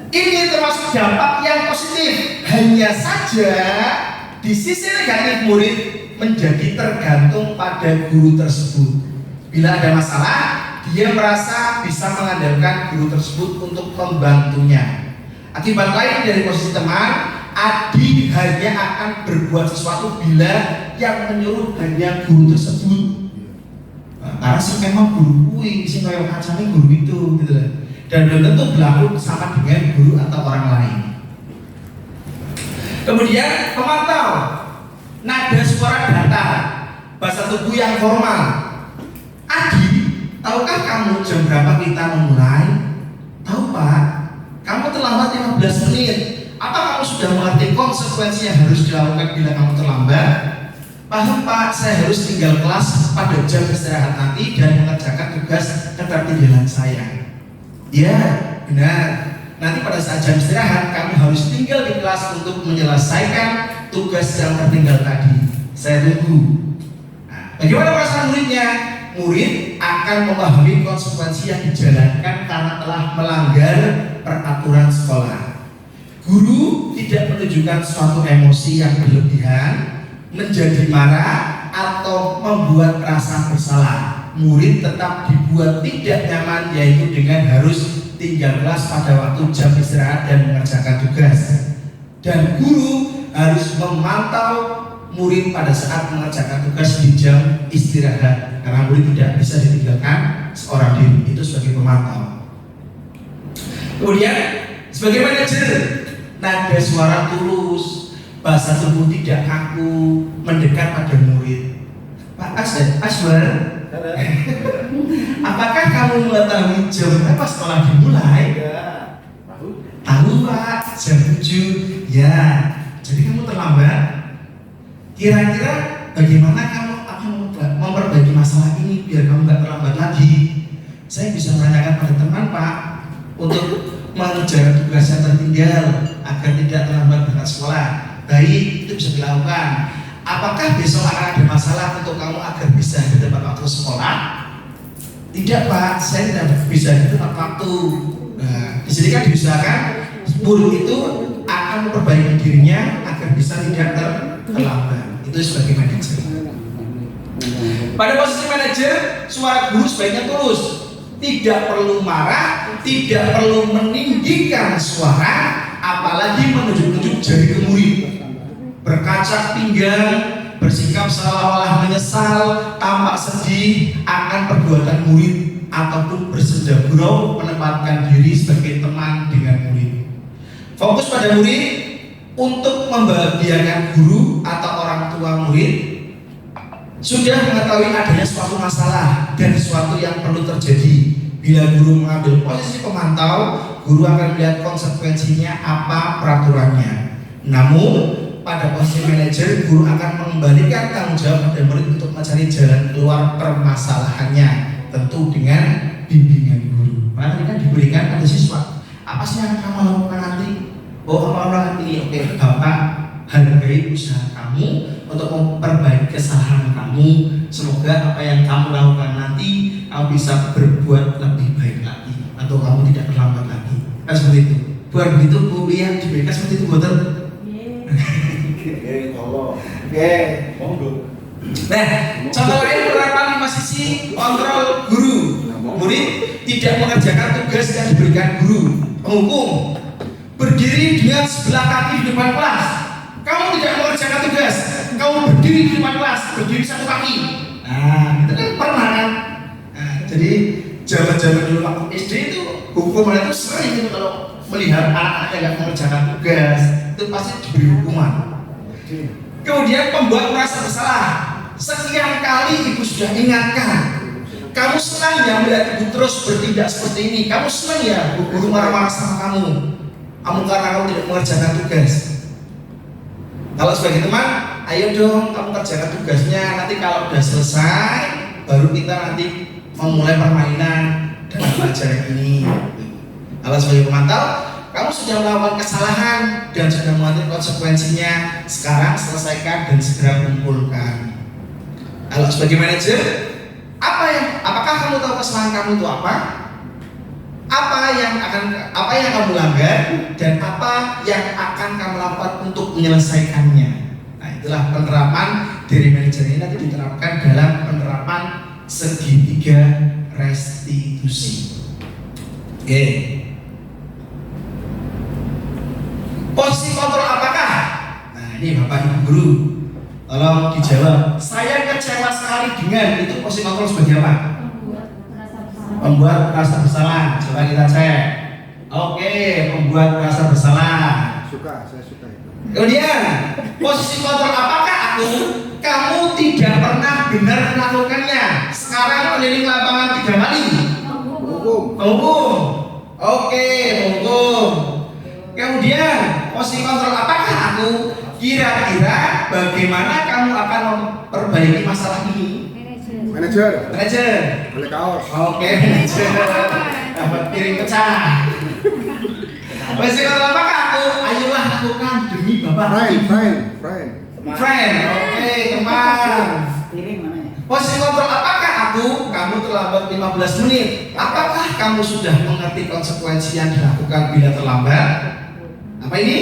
Ini termasuk dampak yang positif. Hanya saja di sisi negatif murid menjadi tergantung pada guru tersebut. Bila ada masalah, dia merasa bisa mengandalkan guru tersebut untuk membantunya. Akibat lain dari posisi teman, Adi hanya akan berbuat sesuatu bila yang menyuruh hanya guru tersebut. Karena sih memang guru kui, sih kayak kacanya guru itu, gitu lah. Dan belum tentu berlaku sama dengan guru atau orang lain. Kemudian pemantau, nada suara datar, bahasa tubuh yang formal. Adi, tahukah kamu jam berapa kita memulai? Tahu Pak, kamu terlambat 15 menit. Apa kamu sudah mengerti konsekuensi yang harus dilakukan bila kamu terlambat? Paham Pak, saya harus tinggal kelas pada jam istirahat nanti dan mengerjakan tugas ketertinggalan saya. Ya, benar. Nanti pada saat jam istirahat, kamu harus tinggal di kelas untuk menyelesaikan tugas yang tertinggal tadi. Saya tunggu. Nah, bagaimana perasaan muridnya? Murid akan memahami konsekuensi yang dijalankan karena telah melanggar peraturan sekolah. Guru tidak menunjukkan suatu emosi yang berlebihan, menjadi marah atau membuat rasa bersalah. Murid tetap dibuat tidak nyaman, yaitu dengan harus tinggal kelas pada waktu jam istirahat dan mengerjakan tugas. Dan guru harus memantau murid pada saat mengerjakan tugas di jam istirahat, karena murid tidak bisa ditinggalkan seorang diri. Itu sebagai pemantau. Kemudian sebagai manajer, nada suara tulus, bahasa tubuh tidak kaku, mendekat pada murid. Pak Asbar, apakah kamu mengetahui jam berapa sekolah dimulai? Tahu Pak, jam 7. Ya, jadi kamu terlambat. Kira-kira bagaimana kamu akan memperbaiki masalah ini biar kamu nggak terlambat lagi? Saya bisa menanyakan pada teman Pak untuk mengejar tugas yang tertinggal agar tidak terlambat berangkat sekolah. Baik, itu bisa dilakukan. Apakah besok akan ada masalah untuk kamu agar bisa di tempat waktu sekolah? Tidak Pak, saya tidak bisa di tempat waktu. Nah, di sini kan diusahakan murid itu akan memperbaiki dirinya agar bisa tidak terlambat. Itu sebagai manajer. Pada posisi manajer, suara guru sebaiknya tulus. Tidak perlu marah, tidak perlu meninggikan suara, apalagi menunjuk-nunjuk jari ke murid. Berkacak pinggang, bersikap seolah-olah menyesal, tampak sedih akan perbuatan murid, ataupun bersedia gurau menempatkan diri sebagai teman dengan murid. Fokus pada murid untuk membahagiakan guru atau orang tua murid. Sudah mengetahui adanya suatu masalah dan sesuatu yang perlu terjadi. Bila guru mengambil posisi pemantau, guru akan melihat konsekuensinya apa peraturannya. Namun pada posisi manajer, guru akan mengembalikan tanggung jawab pada murid untuk mencari jalan keluar permasalahannya, tentu dengan bimbingan guru. Karena kan diberikan pada siswa, apa sih yang kamu lakukan nanti? Oh, apa lakukan ini? Oke, Bapak hargai usaha kamu untuk memperbaiki kesalahan kamu. Semoga apa yang kamu lakukan nanti kamu bisa berbuat lebih baik lagi, atau kamu tidak terlambat lagi. Kan seperti itu. Buat begitu kuliah diberikan seperti itu, betul? Oke. Nah, contoh lain penerapan 5 sisi kontrol guru. Murid tidak mengerjakan tugas yang diberikan guru. Penghukum berdiri dengan sebelah kaki di depan kelas. Kamu tidak mengerjakan tugas, kamu berdiri di depan kelas, berdiri satu kaki. Nah, itu kan pernah kan? Nah, jadi zaman-zaman dulu waktu SD itu hukuman itu sering itu kalau melihat anak-anak yang nggak mengerjakan tugas itu pasti diberi hukuman. Kemudian pembuat merasa bersalah. Sekian kali ibu sudah ingatkan. Kamu senang ya melihat ibu terus bertindak seperti ini. Kamu senang ya guru marah-marah sama kamu. Karena kamu tidak mengerjakan tugas. Kalau sebagai teman, ayo dong kamu kerjakan tugasnya. Nanti kalau sudah selesai, baru kita nanti memulai permainan dan pelajaran ini. Kalau sebagai pemantau, kamu sudah melakukan kesalahan dan sudah mengambil konsekuensinya. Sekarang selesaikan dan segera kumpulkan. Kalau sebagai manajer, apakah kamu tahu kesalahan kamu itu apa? Apa yang kamu langgar dan apa yang akan kamu lakukan untuk menyelesaikannya? Nah, itulah penerapan dari manajer ini nanti diterapkan dalam penerapan segitiga restitusi. Oke. Posisi kontrol apakah? Nah, ini Bapak Ibu Guru, tolong dijawab. Saya kecewa sekali dengan itu. Posisi kontrol sebagai apa? Membuat rasa bersalah. Coba kita cek. Oke, membuat rasa bersalah. Saya suka itu. Kemudian posisi kontrol apakah aku? Kamu tidak pernah benar melakukannya. Sekarang keliling lapangan 3 kali. Menghukum. Oke, menghukum. Kemudian posisi kontrol apakah aku? Kira-kira bagaimana kamu akan memperbaiki masalah ini? Manajer. Beli kaos. Oke, manajer. Dapat piring pecah. Posisi kontrol apakah aku? Ayolah lakukan demi Bapak. Friend. Oke, teman. Posisi kontrol apakah aku? Kamu terlambat 15 menit. Apakah kamu sudah mengerti konsekuensi yang dilakukan bila terlambat? Apa ini?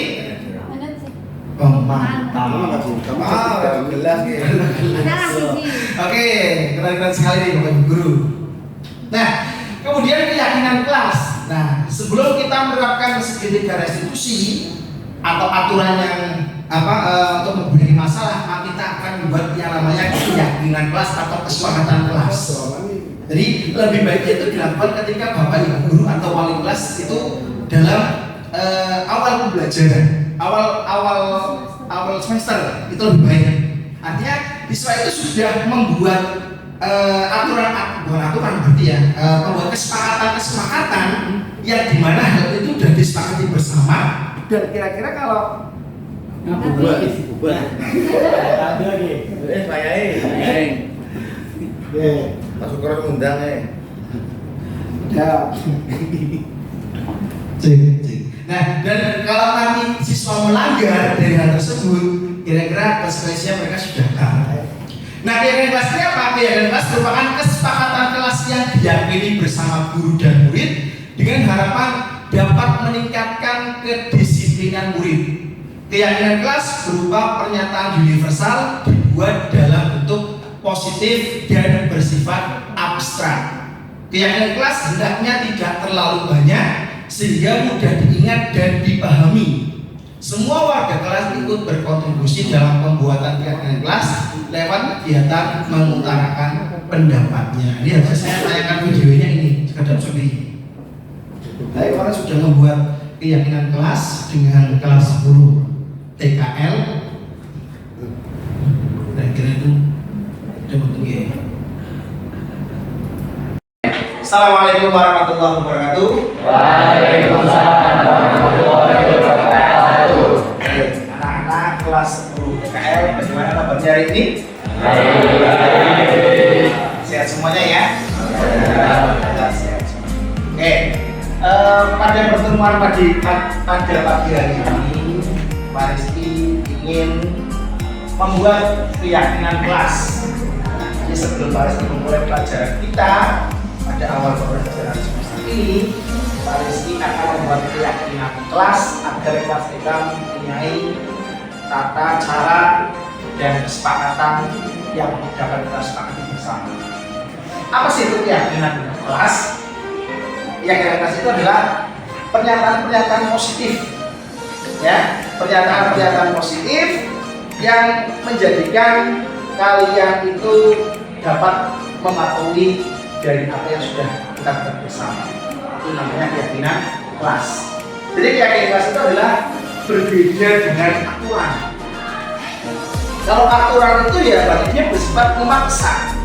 Mantap. Gelas gitu. Oke, keren sekali nih Bapak Ibu Guru. Nah, kemudian keyakinan kelas. Nah, sebelum kita menerapkan segitiga restitusi atau aturan yang untuk memberi masalah, maka kita akan membuat yang namanya keyakinan kelas atau kesepakatan kelas. Jadi lebih baik itu dilakukan ketika Bapak Ibu Guru atau wali kelas itu dalam awal pembelajaran, awal semester itu lebih baik. Artinya siswa itu sudah membuat aturan berarti ya, membuat kesepakatan yang dimana hal itu sudah disepakati bersama. Dan kira-kira kalau buat ada lagi masuk ke undang ya. Nah, dan kalau nanti siswa melanggar dari hal tersebut, kira-kira konsekuensinya mereka sudah tahu. Nah, keyakinan kelas ini apa? Keyakinan kelas merupakan kesepakatan kelas yang diyakini bersama guru dan murid dengan harapan dapat meningkatkan kedisiplinan murid. Keyakinan kelas berupa pernyataan universal dibuat dalam bentuk positif dan bersifat abstrak. Keyakinan kelas hendaknya tidak terlalu banyak sehingga mudah diingat dan dipahami. Semua warga kelas ikut berkontribusi dalam pembuatan keyakinan kelas lewat kegiatan mengutarakan pendapatnya. Ini harus saya tayangkan videonya ini sekedar seperti. Saya kemarin sudah membuat keyakinan kelas dengan kelas 10 TKL. Saya kira itu coba tunggu. Assalamualaikum warahmatullahi wabarakatuh. Waalaikumsalam warahmatullahi wabarakatuh. Anak-anak kelas 10 TKL, bagaimana kabarnya hari ini? Baik. Sehat semuanya ya? Sehat semua. Oke. Pada pertemuan pada pagi hari ini, Pak Rizky ingin membuat keyakinan kelas. Jadi sebelum Pak Rizky memulai pelajaran kita pada awal pembelajaran semester ini, Pak Rizky akan membuat keyakinan kelas agar kelas kita mempunyai tata cara dan kesepakatan yang dapat kita sepakati bersama. Apa sih itu keyakinan kelas? Keyakinan kelas itu adalah pernyataan-pernyataan positif, ya, pernyataan-pernyataan positif yang menjadikan kalian itu dapat mematuhi dari apa yang sudah kita kita tetap bersama. Itu namanya keyakinan kelas. Jadi keyakinan kelas itu adalah berbeda dengan aturan. Kalau aturan itu ya berarti dia bersifat memaksa.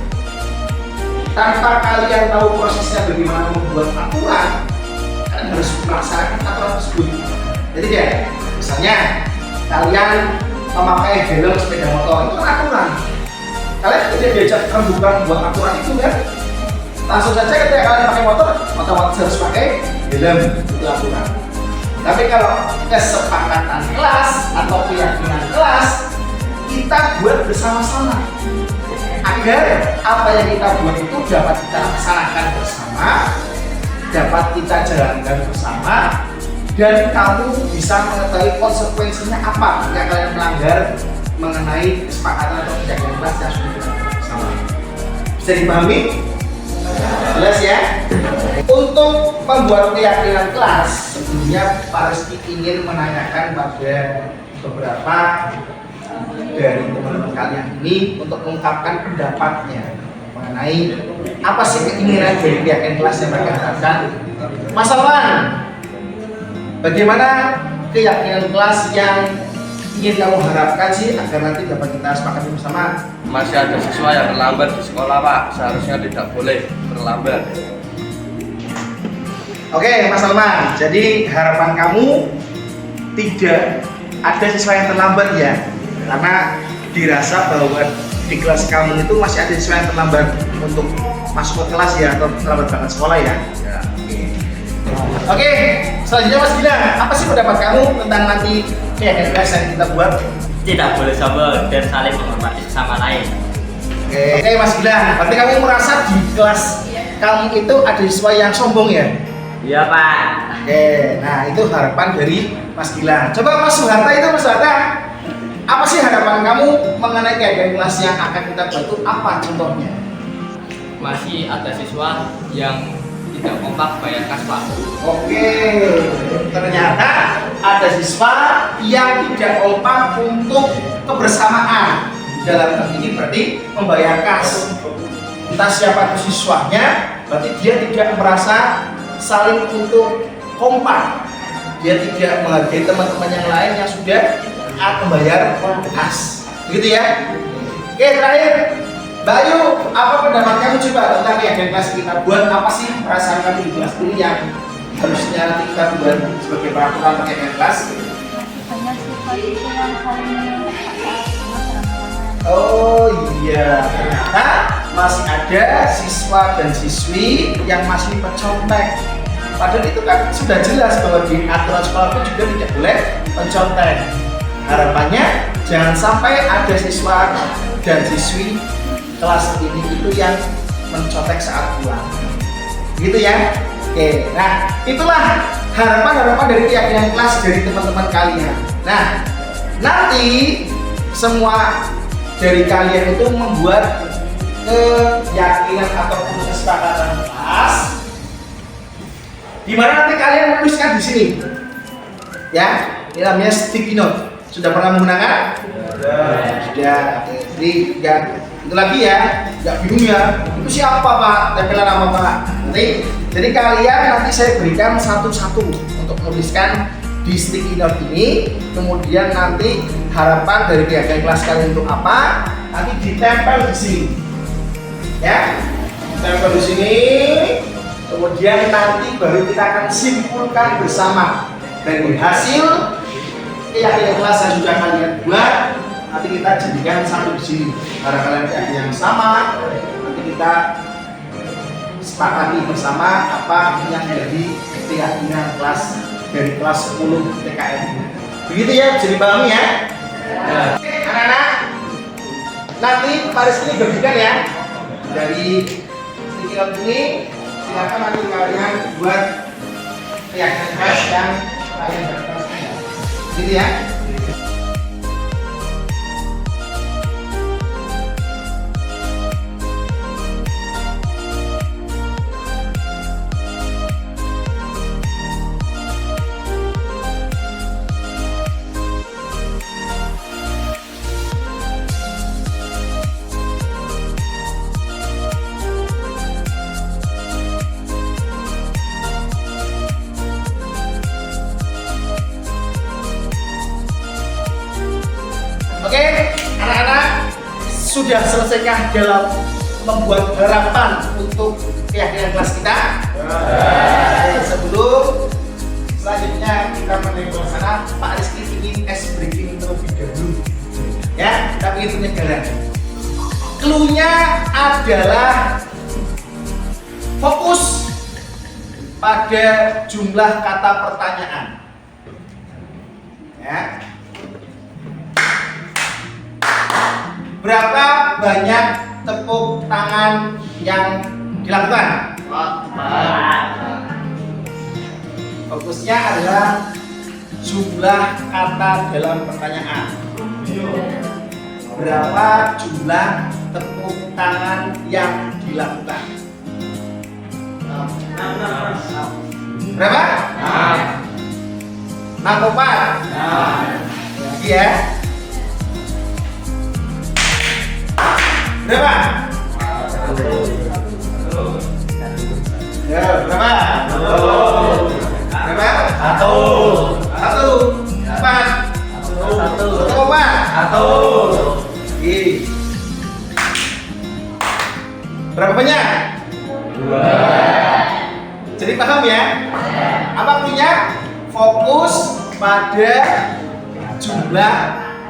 Tanpa kalian tahu prosesnya bagaimana membuat aturan, kalian harus melaksanakan aturan tersebut. Jadi ya, misalnya kalian memakai helm sepeda motor, itu kan aturan. Kalian tidak diajak rembukan buat aturan itu kan? Langsung saja ketika kalian pakai motor, otomatis harus pakai helm, itu aturan. Tapi kalau kesepakatan kelas atau keyakinan kelas, kita buat bersama-sama agar apa yang kita buat itu dapat kita laksanakan bersama, dapat kita jalankan bersama, dan kamu bisa mengetahui konsekuensinya apa jika kalian melanggar mengenai kesepakatan atau keyakinan kelas yang sudah dilakukan bersama. Bisa dipahami? Jelas ya? Untuk membuat keyakinan kelas, sebelumnya Pak Rizky ingin menanyakan pada beberapa dari teman-teman kalian ini untuk mengungkapkan pendapatnya mengenai apa sih keinginan dari keyakinan kelas yang mereka harapkan. Mas Salman, bagaimana keyakinan kelas yang ingin kamu harapkan sih agar nanti dapat kita sepakati bersama? Masih ada siswa yang terlambat di sekolah, Pak. Seharusnya tidak boleh terlambat. Oke, Mas Salman, jadi harapan kamu tidak ada siswa yang terlambat ya? Karena dirasa bahwa di kelas kamu itu masih ada siswa yang terlambat untuk masuk ke kelas ya, atau terlambat berangkat sekolah ya? Ya. Oke, selanjutnya Mas Gilang, apa sih pendapat kamu tentang nanti keyakinan kelas yang kita buat? Tidak boleh sombong dan saling menghormati sesama lain. Oke, Mas Gilang, berarti kamu merasa di kelas kamu itu ada siswa yang sombong ya? Iya, Pak. Oke, nah itu harapan dari Mas Gilang. Coba Mas Suharta itu, Mas Suharta, apa sih harapan kamu mengenai keyakinan kelas yang akan kita buat itu apa contohnya? Masih ada siswa yang tidak kompak bayar kas, Pak. Oke, ternyata ada siswa yang tidak kompak untuk kebersamaan. Dalam hal ini berarti membayar kas. Entah siapa itu siswanya, berarti dia tidak merasa saling untuk kompak. Dia tidak menghargai teman-teman yang lain yang sudah membayar kas. Begitu ya? Oke, terakhir Mbak Ayu, apa pendapat kamu coba tentang keyakinan kelas kita buat? Apa sih perasaan kamu di kelas ini yang harusnya nanti kita buat sebagai peraturan keyakinan kelas? Banyak siswa itu yang saling menyalahkan. Oh iya, ternyata masih ada siswa dan siswi yang masih mencontek. Padahal itu kan sudah jelas bahwa di aturan sekolah itu juga tidak boleh mencontek. Harapannya jangan sampai ada siswa dan siswi kelas ini itu yang mencontek saat pulang. Gitu ya? Oke, nah itulah harapan-harapan dari keyakinan kelas dari teman-teman kalian. Nah, nanti semua dari kalian itu membuat keyakinan ataupun kesepakatan kelas, di mana nanti kalian menuliskan di sini, ya, ini namanya sticky note. Sudah pernah menggunakan? Sudah. Jadi ya itu lagi ya, nggak bingung ya. Itu siapa Pak? Tempelan nama Pak. Nanti, jadi kalian nanti saya berikan satu-satu untuk menuliskan di sticky note ini, kemudian nanti harapan dari keyakinan kelas kalian untuk apa? Nanti ditempel di sini, ya, ditempel di sini. Kemudian nanti baru kita akan simpulkan bersama dari hasil keyakinan kelas yang sudah kalian buat. Nanti kita jadikan satu di sini. Karena kalian keyakinan yang sama, nanti kita sepakati bersama apa yang jadi keyakinan kelas dari kelas 10 TKN. Begitu ya, bisa dipahami ya? Oke, anak-anak, nanti Pak Rizky bagikan ya dari sticky note ini. Silakan nanti kalian buat keyakinan kelas yang kalian dapat. Gitu ya. sudah selesaikah dalam membuat harapan untuk keyakinan kelas kita? Sebelum selanjutnya kita menuju ke sana, Pak Rizky ingin es breaking terlebih dahulu. Ya, tapi itu penyegaran. Clue-nya adalah fokus pada jumlah kata pertanyaan. Ya. Berapa banyak tepuk tangan yang dilakukan? Fokusnya adalah jumlah kata dalam pertanyaan. Berapa jumlah tepuk tangan yang dilakukan? Berapa? 6 atau 4? Lagi ya. Berapa? Ya, berapa? Berapa? 1. 4. 1. Berapa banyak? 2. Jadi paham ya? Apa punya? Fokus pada jumlah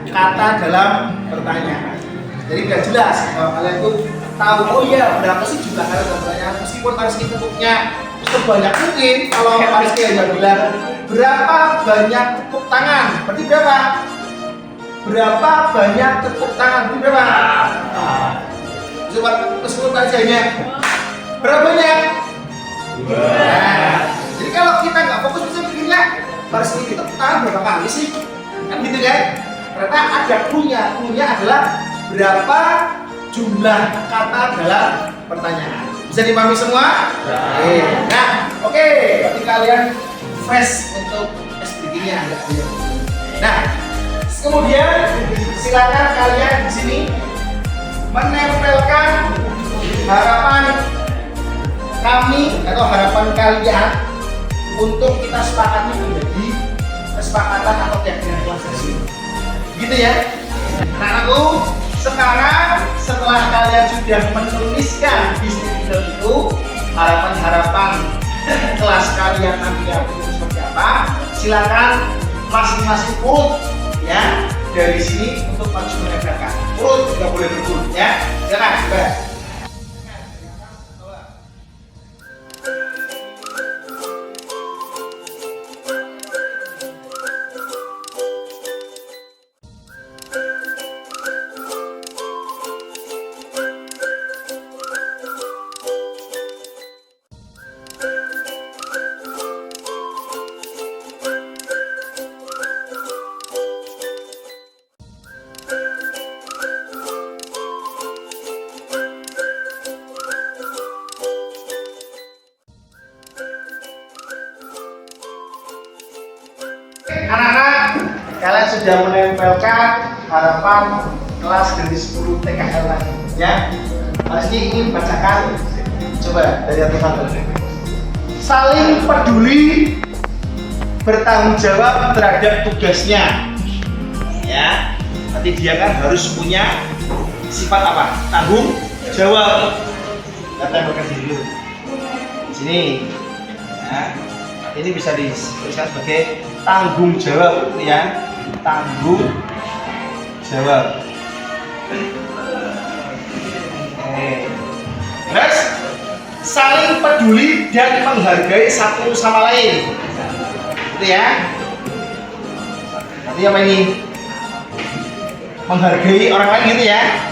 kata dalam pertanyaan. Jadi udah jelas kalau kalian tuh tahu, oh iya berapa sih jumlah kata dalam pertanyaan. Meskipun harus bentuknya sebanyak mungkin. Kalau harus kayak bilang berapa banyak tepuk tangan, berarti berapa? Berapa banyak tepuk tangan, berarti berapa? Coba meskipun aja berapa banyak? 2. Nah, jadi kalau kita nggak fokus bisa pikirnya harus ini tepuk tangan berapa kali sih? Kan gitu kan? Ternyata ada clue-nya adalah berapa jumlah kata dalam pertanyaan. Bisa dipahami semua? Nah, oke. Berarti kalian fresh untuk SPG-nya agak banyak. Nah, kemudian silakan kalian di sini menempelkan harapan kami atau harapan kalian untuk kita sepakati menjadi kesepakatan atau keyakinan kelas di sini. Gitu ya. Anak-anakku, sekarang setelah kalian sudah menuliskan bisnis itu, harapan-harapan kelas kalian nanti itu seperti apa, silakan masing-masing urut ya dari sini untuk maju menempelkan. Urut tidak boleh berburu ya. Silakan coba. Anak-anak, kalian sudah menempelkan harapan kelas dari 10 TKL lagi ya. Mas Rizky ingin bacakan, coba dari satu-satu. Saling peduli, bertanggung jawab terhadap tugasnya ya. Nanti dia kan harus punya sifat apa? Tanggung jawab. Kita tempelkan dulu di sini ya. Ini bisa dituliskan sebagai tanggung jawab ya, tanggung jawab. Terus saling peduli dan menghargai satu sama lain, gitu ya. Artinya apa ini? Menghargai orang lain gitu ya,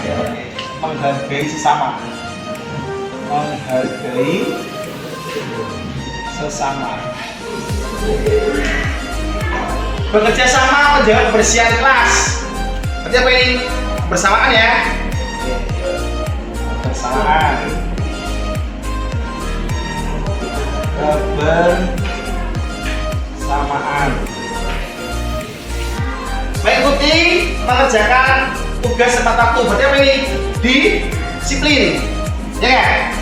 menghargai sesama, menghargai sesama. Bekerja sama menjaga kebersihan kelas. Berarti apa ini? Bersamaan ya. Bersamaan. Kebersamaan. Mengikuti mengerjakan tugas tepat waktu. Berarti apa ini? Disiplin. Ya kan?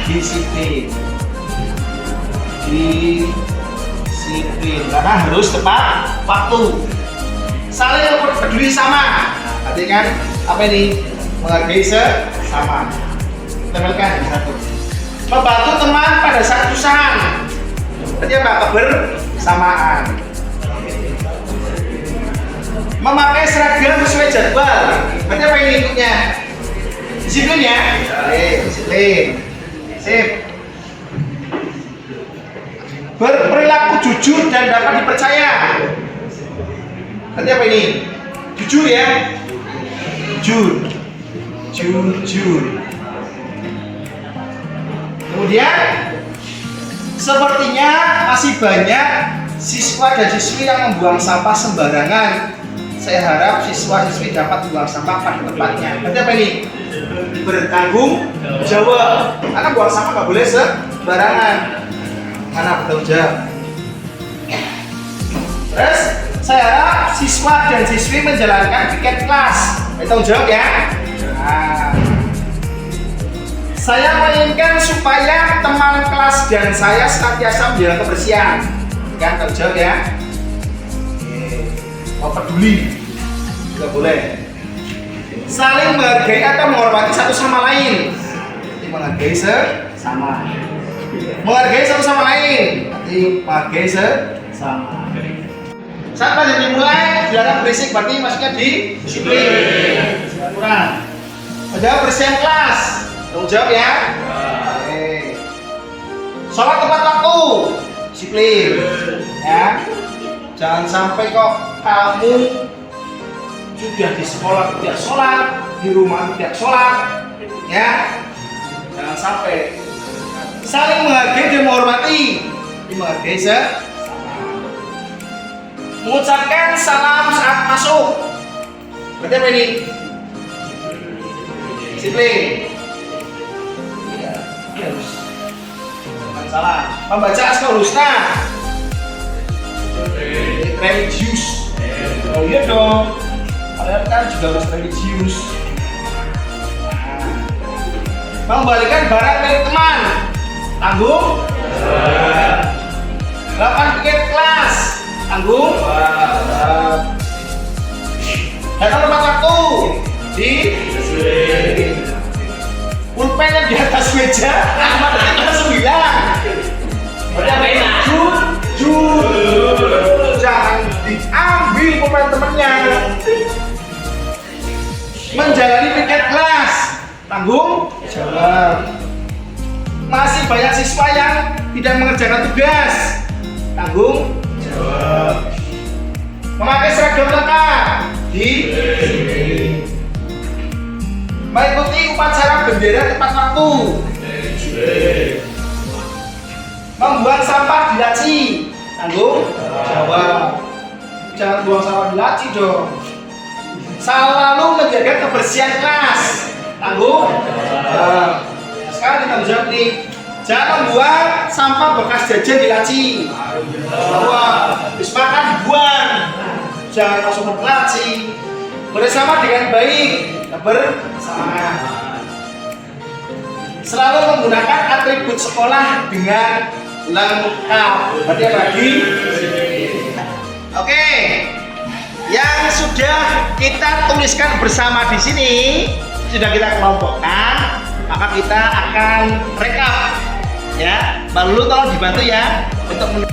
Disiplin. Disiplin karena harus tepat waktu. Saling peduli sama, artinya kan apa ini? Menghargai sesama. Tempelkan yang satu. Membantu teman pada saat kesusahan. Berarti apa? Kebersamaan. Memakai seragam sesuai jadwal. Berarti apa ini ikutnya? Disiplin ya? Disiplin. Sip. Berperilaku jujur dan dapat dipercaya. Berarti apa ini? Jujur ya? Jujur. Kemudian sepertinya masih banyak siswa dan siswi yang membuang sampah sembarangan. Saya harap siswa-siswi dapat membuang sampah pada tempatnya. Berarti apa ini? Bertanggung jawab. Karena buang sampah nggak boleh sembarangan. Mana bertanggung jawab? Terus saya harap siswa dan siswi menjalankan piket kelas. Bertanggung jawab ya. Nah, saya menginginkan supaya teman kelas dan saya senantiasa menjaga kebersihan. Kan tanggung jawab ya. Oh, peduli juga boleh. Saling menghargai atau menghormati satu sama lain. Berarti menghargai sesama. Menghargai satu sama lain. Berarti menghargai sesama. Saat pelajaran dimulai, silakan berisik. Berarti maksudnya di disiplin. Kurang. Menjawab bersihan kelas. Tanggung jawab ya. Oke. Sholat tepat waktu. Disiplin. Ya. Jangan sampai kok kamu sudah di sekolah tidak sholat, di rumah tidak sholat, ya. Jangan sampai. Saling menghargai dan menghormati. Menghargai mengucapkan salam saat masuk. Berarti apa ini? Disiplin. Ya, harus. Salam. Membaca Asmaul Husna. Religius. Oh iya dong. Kalian kan juga harus religius. Mengembalikan barang milik teman. Tanggung. 8 piket kelas. Tanggung. Datang tepat waktu. Di. Pulpen yang di atas meja. Matematika 9. Berarti jujur. Jangan diambil pulpen temennya. Menjalani piket kelas. Tanggung jawab. Masih banyak siswa yang tidak mengerjakan tugas. Tanggung jawab. Memakai seragam lengkap. Di. Mengikuti upacara bendera tepat waktu. Membuang sampah di laci. Tanggung jawab. Jangan buang sampah di laci dong. Selalu menjaga kebersihan kelas. Tanggung jawab. Sekarang kita jawab nih. Jangan membuang sampah bekas jajan di laci. Bahwa habis makan dibuang. Jangan langsung ke laci. Bersama dengan baik. Bersama. Selalu menggunakan atribut sekolah dengan lengkap. Berarti apa lagi? Oke. Yang sudah kita tuliskan bersama di sini sudah kita kelompokkan, maka kita akan rekap. Ya, Mbak Lulu tolong dibantu ya untuk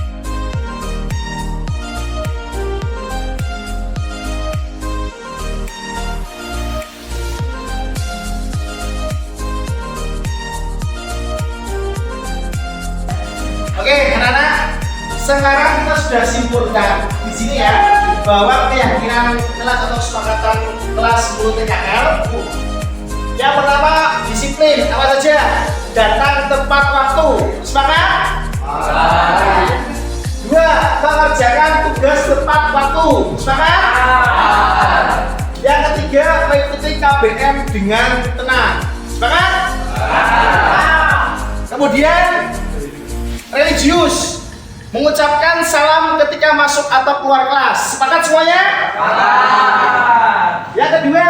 Oke, anak-anak, sekarang kita sudah simpulkan di sini ya bahwa keyakinan kelas atau kesepakatan kelas 10 TKL. Yang pertama, disiplin. Apa saja? Datang tepat waktu. Sepakat? Dua, mengerjakan tugas tepat waktu. Sepakat? Yang ketiga, mengikuti KBM dengan tenang. Sepakat? Kemudian religius, mengucapkan salam ketika masuk atau keluar kelas. Sepakat semuanya? Yang kedua,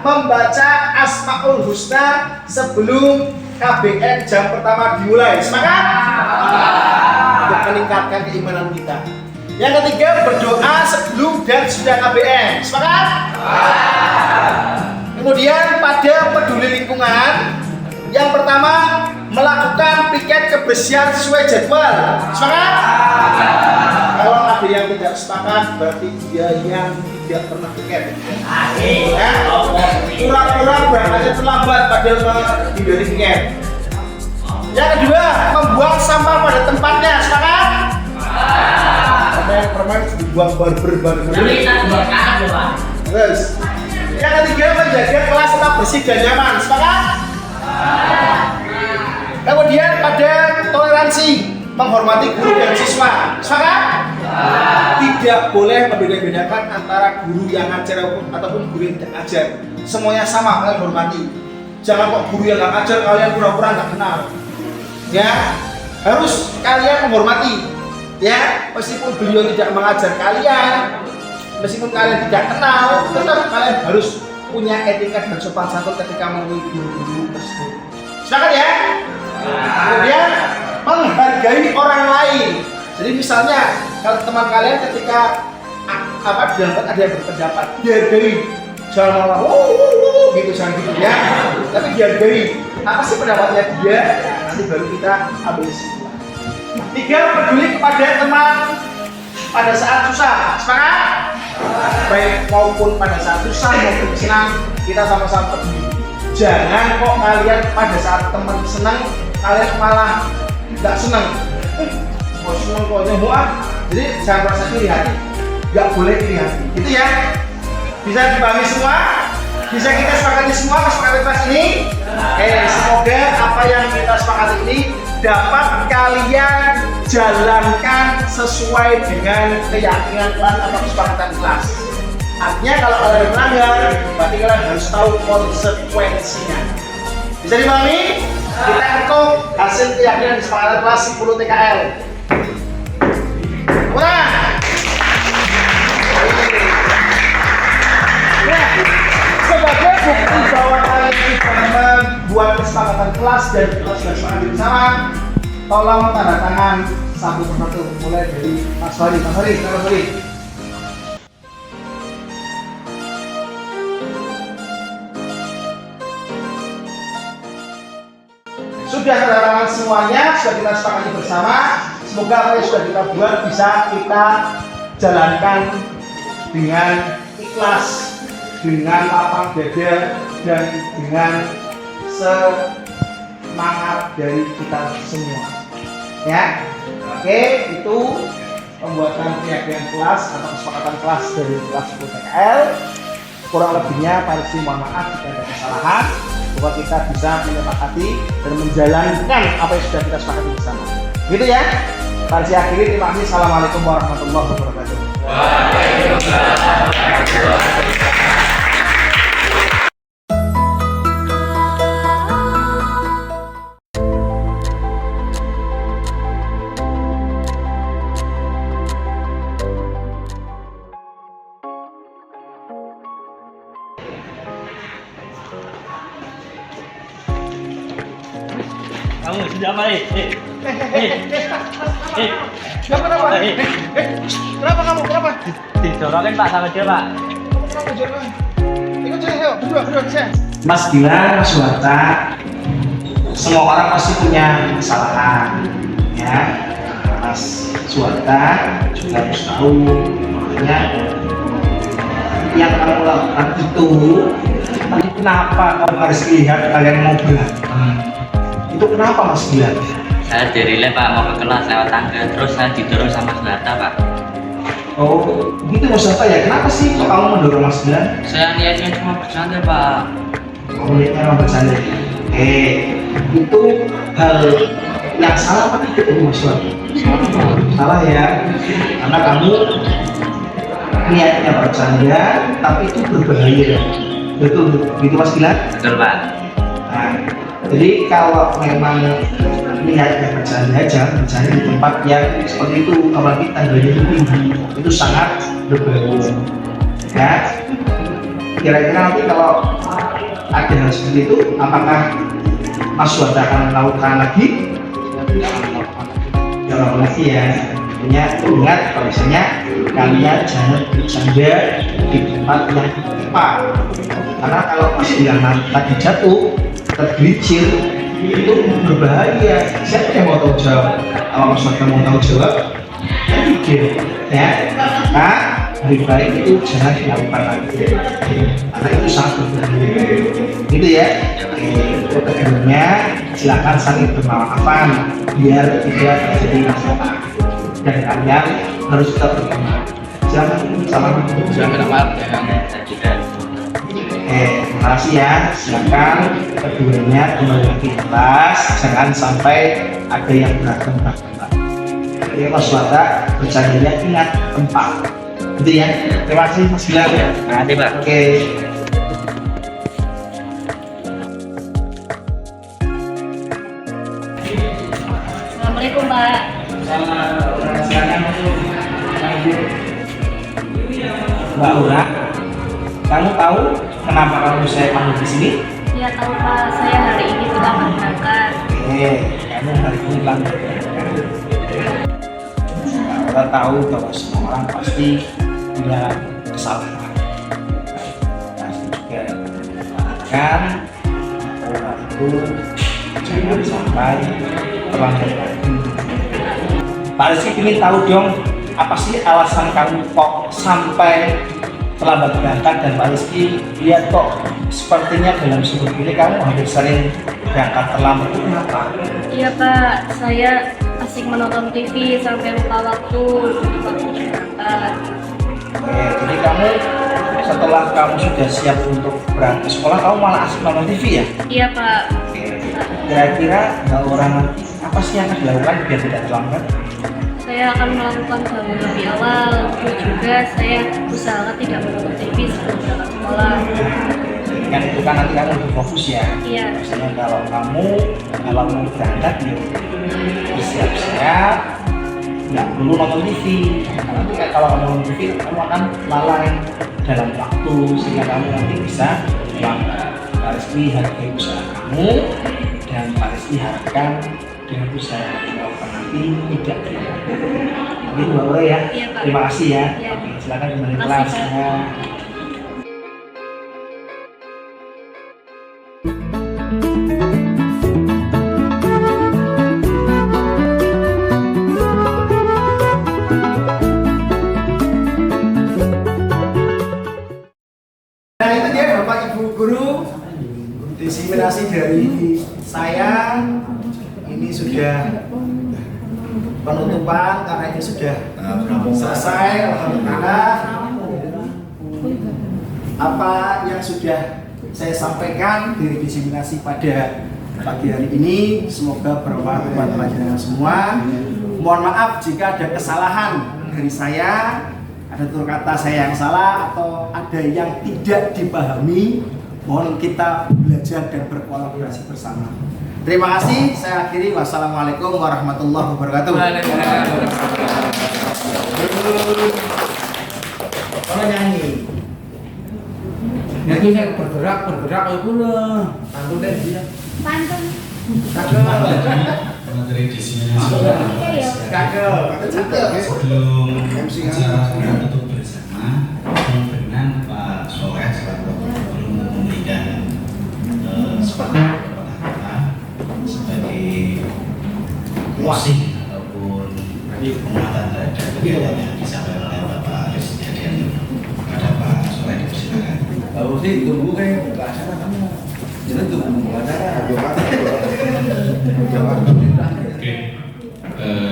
membaca Asmaul Husna sebelum KBM jam pertama dimulai. Sepakat? Untuk meningkatkan keimanan kita. Yang ketiga, berdoa sebelum dan sudah KBM. Sepakat? Kemudian pada peduli lingkungan, yang pertama melakukan piket kebersihan sesuai jadwal. Sepakat? Kalau ada yang tidak sepakat, berarti dia yang tidak pernah piket. Ya? Pura-pura berangkatnya terlambat padahal menghindari piket. Yang kedua, membuang sampah pada tempatnya. Sepakat? Ada yang permen dibuang barber. Terus, yang ketiga menjaga kelas tetap bersih dan nyaman. Sepakat? Kemudian pada toleransi, menghormati guru dan siswa. Sepakat? Tidak boleh membeda-bedakan antara guru yang ngajar ataupun guru yang tidak ngajar. Semuanya sama, kalian hormati. Jangan kok guru yang nggak ngajar kalian pura-pura nggak kenal. Ya, harus kalian menghormati. Ya, meskipun beliau tidak mengajar kalian, meskipun kalian tidak kenal, tetap kalian harus punya etika dan sopan santun ketika menemui guru-guru tersebut. Silakan ya. Kemudian menghargai orang lain. Jadi misalnya kalau teman kalian ketika diangkat ada yang berpendapat, dihargai. Jangan malah gitu, jangan gitu ya. Tapi dihargai. Apa sih pendapatnya dia? Nanti baru kita ambil kesimpulan. 3, peduli kepada teman pada saat susah. Sepakat? Baik maupun pada saat susah maupun senang, kita sama-sama peduli. Jangan kok kalian pada saat teman senang, kalian malah nggak senang. Kok senang kok nyoba? Jadi jangan merasa iri hati. Nggak boleh iri hati. Gitu ya. Bisa dipahami semua? Bisa kita sepakati semua kesepakatan kelas ini? Semoga apa yang kita sepakati ini dapat kalian jalankan sesuai dengan keyakinan kelas atau kesepakatan kelas. Artinya kalau kalian melanggar, berarti kalian harus tahu konsekuensinya. Bisa dipahami? Kita hitung hasil keyakinan kesepakatan kelas 10 TKL. Sebagai bukti bahwa kalian sudah membuat kesepakatan kelas dan kita sudah sepakat bersama, tolong tanda tangan satu persatu, mulai dari Mas Fahri. Sudah tanda tangan semuanya, sudah kita sepakati bersama. Semoga apa yang sudah kita buat bisa kita jalankan dengan ikhlas, dengan lapang dada, dan dengan semangat dari kita semua. Ya, oke, itu pembuatan keyakinan kelas atau kesepakatan kelas dari kelas 10 TKL. Kurang lebihnya Pak Rizky mohon maaf jika ada kesalahan, bahwa kita bisa menyepakati dan menjalankan apa yang sudah kita sepakati bersama. Gitu ya. Pak Rizky akhiri, terima kasih. Assalamualaikum warahmatullahi wabarakatuh. Waalaikumsalam warahmatullahi wabarakatuh. Kamu sudah apa Kenapa kamu? Kenapa? Didorongin Pak sama dia Pak. Kenapa jorong? Ikut saya, yuk, berdua saya. Mas Gilang, Mas Suwarta, semua orang pasti punya kesalahan, ya. Mas Suwarta juga harus tahu, makanya yang kamu lakukan itu, tapi kenapa kamu harus lihat kalian mau berantem? Itu kenapa Mas Gilang? Saya dirilai Pak, mau ke kelas lewat tangga, terus saya didorong sama Suwarta Pak. Oh, gitu Mas Suwarta ya? Kenapa sih kok kamu mendorong Mas Gilang? Saya niatnya cuma bercanda Pak. Kamu niatnya mau bercanda? Itu hal yang salah apa tidak Mas Suwarta? Salah ya, karena kamu niatnya bercanda, tapi itu berbahaya. Betul, gitu Mas Gilang? Betul Pak. Nah, jadi kalau memang niatnya bercanda, jangan bercanda di tempat yang seperti itu, apalagi tangganya itu tinggi, itu sangat berbahaya. Ya, kira-kira nanti kalau ada hal seperti itu, apakah Mas Suwarta akan melakukan lagi? Jangan lagi ya. Makanya ingat kalau misalnya kalian jangan bercanda di tempat yang tepat. Karena kalau pas yang tadi jatuh tergelincir itu berbahaya. Siapa yang mau tahu jawab? Kalau masyarakat mau tahu jawab, pikir ya. Nah, lebih baik itu jangan dilakukan lagi karena itu sangat berbahaya. Gitu ya. Untuk kedepannya silakan saling bermaafan biar tidak terjadi masalah. Dan kalian harus tetap berteman. Jangan salah. Jangan maaf ya. Terima kasih ya. Silakan keduanya kembali lagi ke kelas. Jangan sampai ada yang berantem. Jadi Mas Wata bercandanya ingat tempat. Gitu ya. Terima kasih Mas Gilang. Terima kasih Pak. Oke. Assalamualaikum Pak. Silakan Mbak Aura. Kamu tahu kenapa kamu saya panggil di sini? Ya tahu Pak, saya hari ini terlambat berangkat. Kamu hari ini terlambat berangkat. Kita tahu bahwa semua orang pasti punya kesalahan. Pasti juga kan orang itu jangan sampai terlambat lagi. Pak Rizky ingin tahu dong, apa sih alasan kamu kok sampai terlambat berangkat? Dan Pak Rizky lihat kok sepertinya dalam seminggu ini kamu hampir sering berangkat terlambat, itu kenapa? Iya Pak, saya asik menonton TV sampai lupa waktu berangkat. Jadi kamu setelah kamu sudah siap untuk berangkat ke sekolah, kamu malah asik nonton TV ya? Iya Pak. Kira-kira orang nanti apa sih yang akan dilakukan biar tidak terlambat? Saya akan melakukan bangun lebih awal. Terus juga saya usahakan tidak menonton TV sebelum berangkat sekolah. Kan itu kan nanti kamu lebih fokus ya. Iya. Misalnya kalau mau berangkat ya bersiap-siap, nggak perlu nonton TV. Karena nanti kalau kamu nonton TV, kamu akan lalai dalam waktu sehingga kamu nanti bisa terlambat. Pak Rizky hargai usaha kamu dan Pak Rizky harapkan dengan usaha yang dilakukan nanti tidak terlambat. Begitu Mbak Aura ya. Iya, Pak. Terima kasih ya. Iya. Oke, silakan kembali Terima kelas kasih, Pak. ya. Nah itu dia Bapak Ibu Guru, diseminasi dari saya ini sudah penutupan karena ini sudah selesai. Alhamdulillah. Apa yang sudah saya sampaikan dari diseminasi pada pagi hari ini semoga bermanfaat buat pelajaran semua. Mohon maaf jika ada kesalahan dari saya, ada tutur kata saya yang salah atau ada yang tidak dipahami. Mohon kita belajar dan berkolaborasi bersama. Terima kasih, saya akhiri. Wassalamualaikum warahmatullahi wabarakatuh. Kalau nyanyi saya bergerak itu loh. Pantun deh dia. Pantun. Materi diseminasi sebelum acara tutup bersama dengan Pak Soleh selaku belum memberikan sebagai kata sebagai closing ataupun penguatan terhadap kegiatan yang disampaikan oleh Bapak Presiden kepada Pak Soleh, dipersilakan. Kalau sih tunggu kayak acara kamu. Jadi tunggu acara. Oke,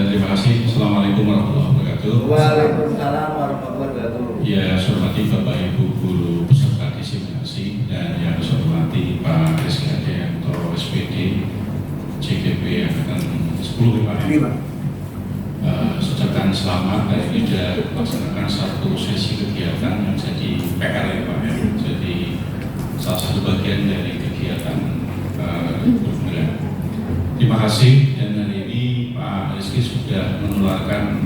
terima kasih. Assalamualaikum warahmatullahi wabarakatuh. Waalaikumsalam warahmatullahi wabarakatuh. Ya, saya hormati Bapak Ibu guru peserta diseminasi dan yang saya hormati Pak Rizky Adianto SPD CGP angkatan 10 Pak. Ucapkan selamat dan tidak melaksanakan satu sesi kegiatan yang jadi PR ya Pak ya. Jadi salah satu bagian dari kegiatan berbulan. Terima kasih, dan hari ini Pak Rizky sudah menularkan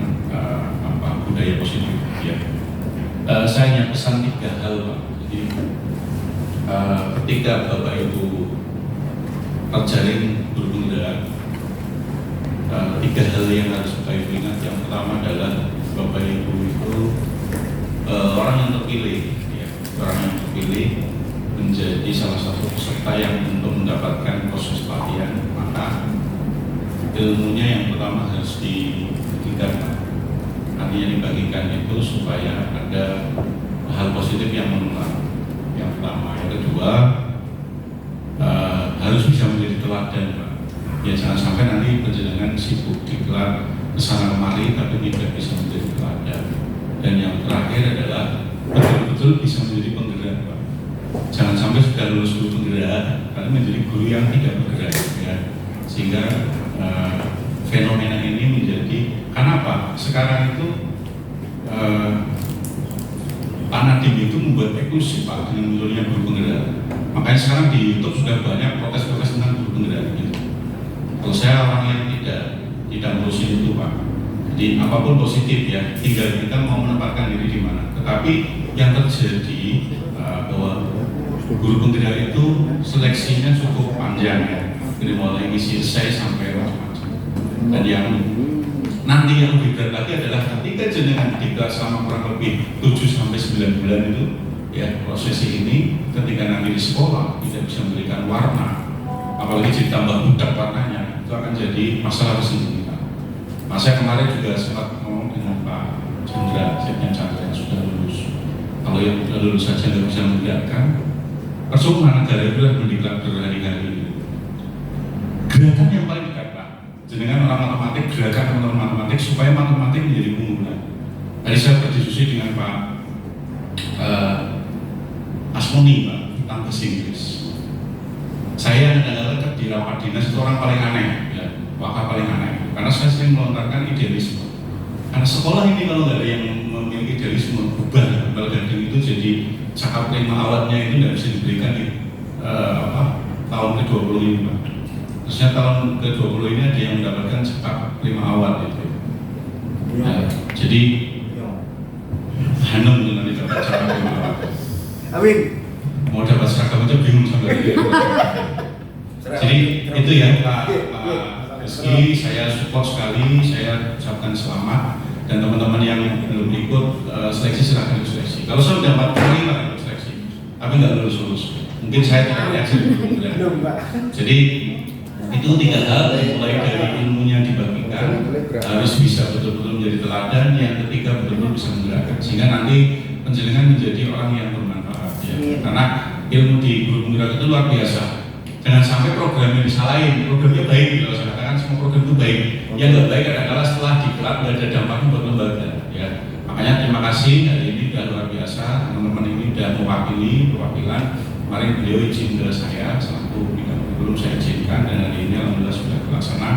budaya positif ya. Saya hanya pesan 3 hal Pak. Jadi ketika Bapak Ibu terjalin berguna tiga hal yang harus kita ingat. Yang pertama adalah Bapak Ibu itu orang yang terpilih, ya, orang yang terpilih menjadi salah satu peserta yang untuk mendapatkan proses pelatihan, maka ilmunya yang pertama harus dibagikan. Artinya dibagikan itu supaya ada hal positif yang menular. Yang pertama, yang kedua harus bisa menjadi teladan, Pak. Ya jangan sampai nanti penjenengan sibuk dikelar kesana kemari tapi tidak bisa menjadi teladan. Dan yang terakhir adalah betul-betul bisa menjadi penggerak, Pak. Jangan sampai sudah lulus guru penggerak tapi menjadi guru yang tidak bergerak, ya. Sehingga fenomena ini menjadi, kenapa? Sekarang itu Pak Nadiem itu membuat eksklusif, Pak, dengan munculnya guru penggerak. Makanya sekarang di YouTube sudah banyak protes-protes tentang guru penggerak gitu. Kalau saya orang yang tidak ngurusin itu, Pak. Jadi apapun positif ya, tinggal kita mau menempatkan diri di mana. Tetapi yang terjadi bahwa guru penggerak itu seleksinya cukup panjang ya. Dari mulai isi esai sampai macam-macam. Dan yang nanti yang lebih berat lagi adalah ketika jenengan diklat selama kurang lebih 7-9 bulan itu ya, prosesi ini ketika nanti di sekolah tidak bisa memberikan warna, apalagi ditambah budak warnanya, itu akan jadi masalah tersendiri. Nah, saya kemarin juga sempat ngomong dengan Pak Chandra, Sekjen Chandra yang sudah lulus. Kalau yang sudah lulus saja nggak bisa menggerakkan, percuma negara itu mendiklat berhari-hari. Gerakan yang paling dekat, Pak, jenengan orang matematik, gerakan teman-teman matematik supaya matematik menjadi unggulan. Tadi saya berdiskusi dengan Pak Asmoni, Pak, tentang bahasa Inggris. Saya adalah di rapat dinas itu orang paling aneh, ya, wakil paling aneh. Karena saya sering melontarkan idealisme. Karena sekolah ini kalau nggak ada yang memiliki idealisme, bubar, gading itu jadi cakap 5 awalnya itu nggak bisa diberikan di tahun ke-20 ini, Pak. Terusnya tahun ke-20 ini ada yang mendapatkan cakap 5 awal gitu. Ya, jadi Hanum itu nanti dapat cakap 5 awal. Amin. Mau dapat seragam aja bingung sampai gitu. Jadi itu ya Pak Rizky, saya support sekali, saya ucapkan selamat. Dan teman-teman yang belum ikut seleksi silahkan ikut seleksi. Kalau saya sudah 4 kali Pak ikut seleksi, tapi nggak lulus. Mungkin saya tidak reaksi. Jadi itu 3 hal, mulai dari ilmunya dibagikan, harus bisa betul-betul menjadi teladan. Yang ketiga betul-betul bisa menggerakkan, sehingga nanti penjenengan menjadi orang yang bermanfaat. Ya. Karena ilmu di guru penggerak itu luar biasa. Jangan sampai programnya disalahin, programnya baik, kalau saya katakan semua program itu baik. Yang nggak baik kadang-kadang setelah dikelar nggak ada dampaknya buat lembaga. Ya. Makanya terima kasih, hari ini sudah luar biasa, teman-teman ini sudah mewakili perwakilan. Kemarin beliau izin ke saya, selaku bidang kurikulum saya izinkan, dan hari ini alhamdulillah sudah terlaksana.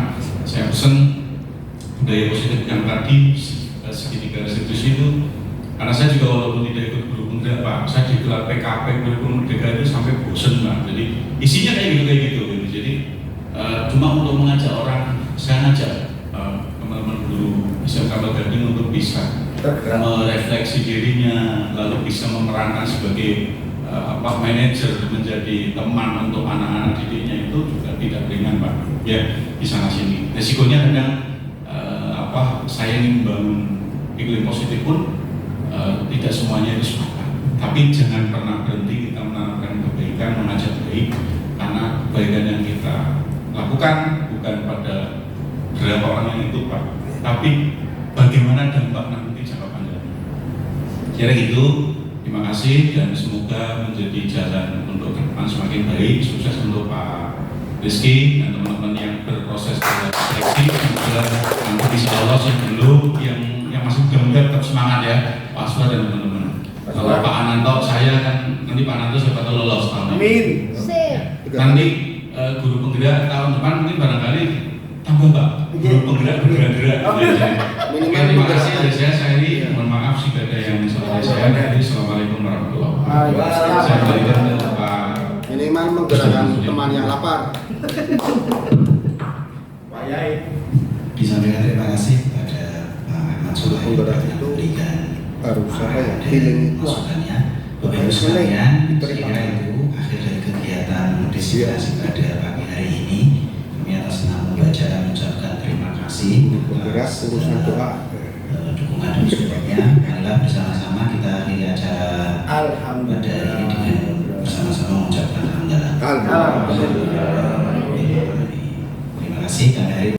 Saya pesen budaya positif yang tadi segitiga restitusi itu, karena saya juga walaupun tidak ikut guru penggerak, Pak, saya dikelar PKP kurikulum merdeka itu sampai bosen, Pak. Jadi isinya kayak gitu. Jadi cuma untuk mengajak orang, saya ngajak teman-teman guru SMK Gading untuk bisa merefleksi dirinya, lalu bisa memerankan sebagai manajer, menjadi teman untuk anak-anak didiknya, itu juga tidak ringan, Pak. Ya, di sana sini. Resikonya kadang saya ingin membangun iklim positif pun tidak semuanya itu sepakat. Tapi jangan pernah berhenti kita menanamkan kebaikan, mengajak baik, karena kebaikan yang kita lakukan bukan pada berapa orang yang itu, Pak, tapi bagaimana dampak nanti jangka panjang. Kira gitu. Terima kasih dan semoga menjadi jalan untuk ke depan semakin baik. Sukses untuk Pak Rizky dan teman-teman yang berproses pada seleksi. Semoga nanti bisa lolos, yang belum, yang masih belum tetap semangat ya, Pak Aswar dan teman-teman. Kalau Pak Ananto, saya kan nanti Pak Ananto siapa tahu lolos tahun ini. Amin. Nanti guru penggerak tahun depan mungkin barangkali tambah, Pak. Guru penggerak bergerak-gerak. Terima kasih dari saya ini. Mohon maaf jika ada yang salah saya. Assalamualaikum warahmatullahi wabarakatuh. Saya berikan ke Pak. Minimal menggerakkan teman yang lapar. Pak Yai. Disampaikan terima kasih kepada Pak Ahmad Soleh yang memberikan harus feeling masukannya. Bapak Ibu sekalian, saya itu akhir dari kegiatan diskusi pada pagi hari ini. Kami atas nama pembacaan mengucapkan terima kasih. kasih Bergerak urusan doa. dukungan dan supportnya. Marilah bersama-sama kita akhiri acara pada hari ini dengan bersama-sama mengucapkan alhamdulillah. Alhamdulillah. Terima kasih. Kami akhiri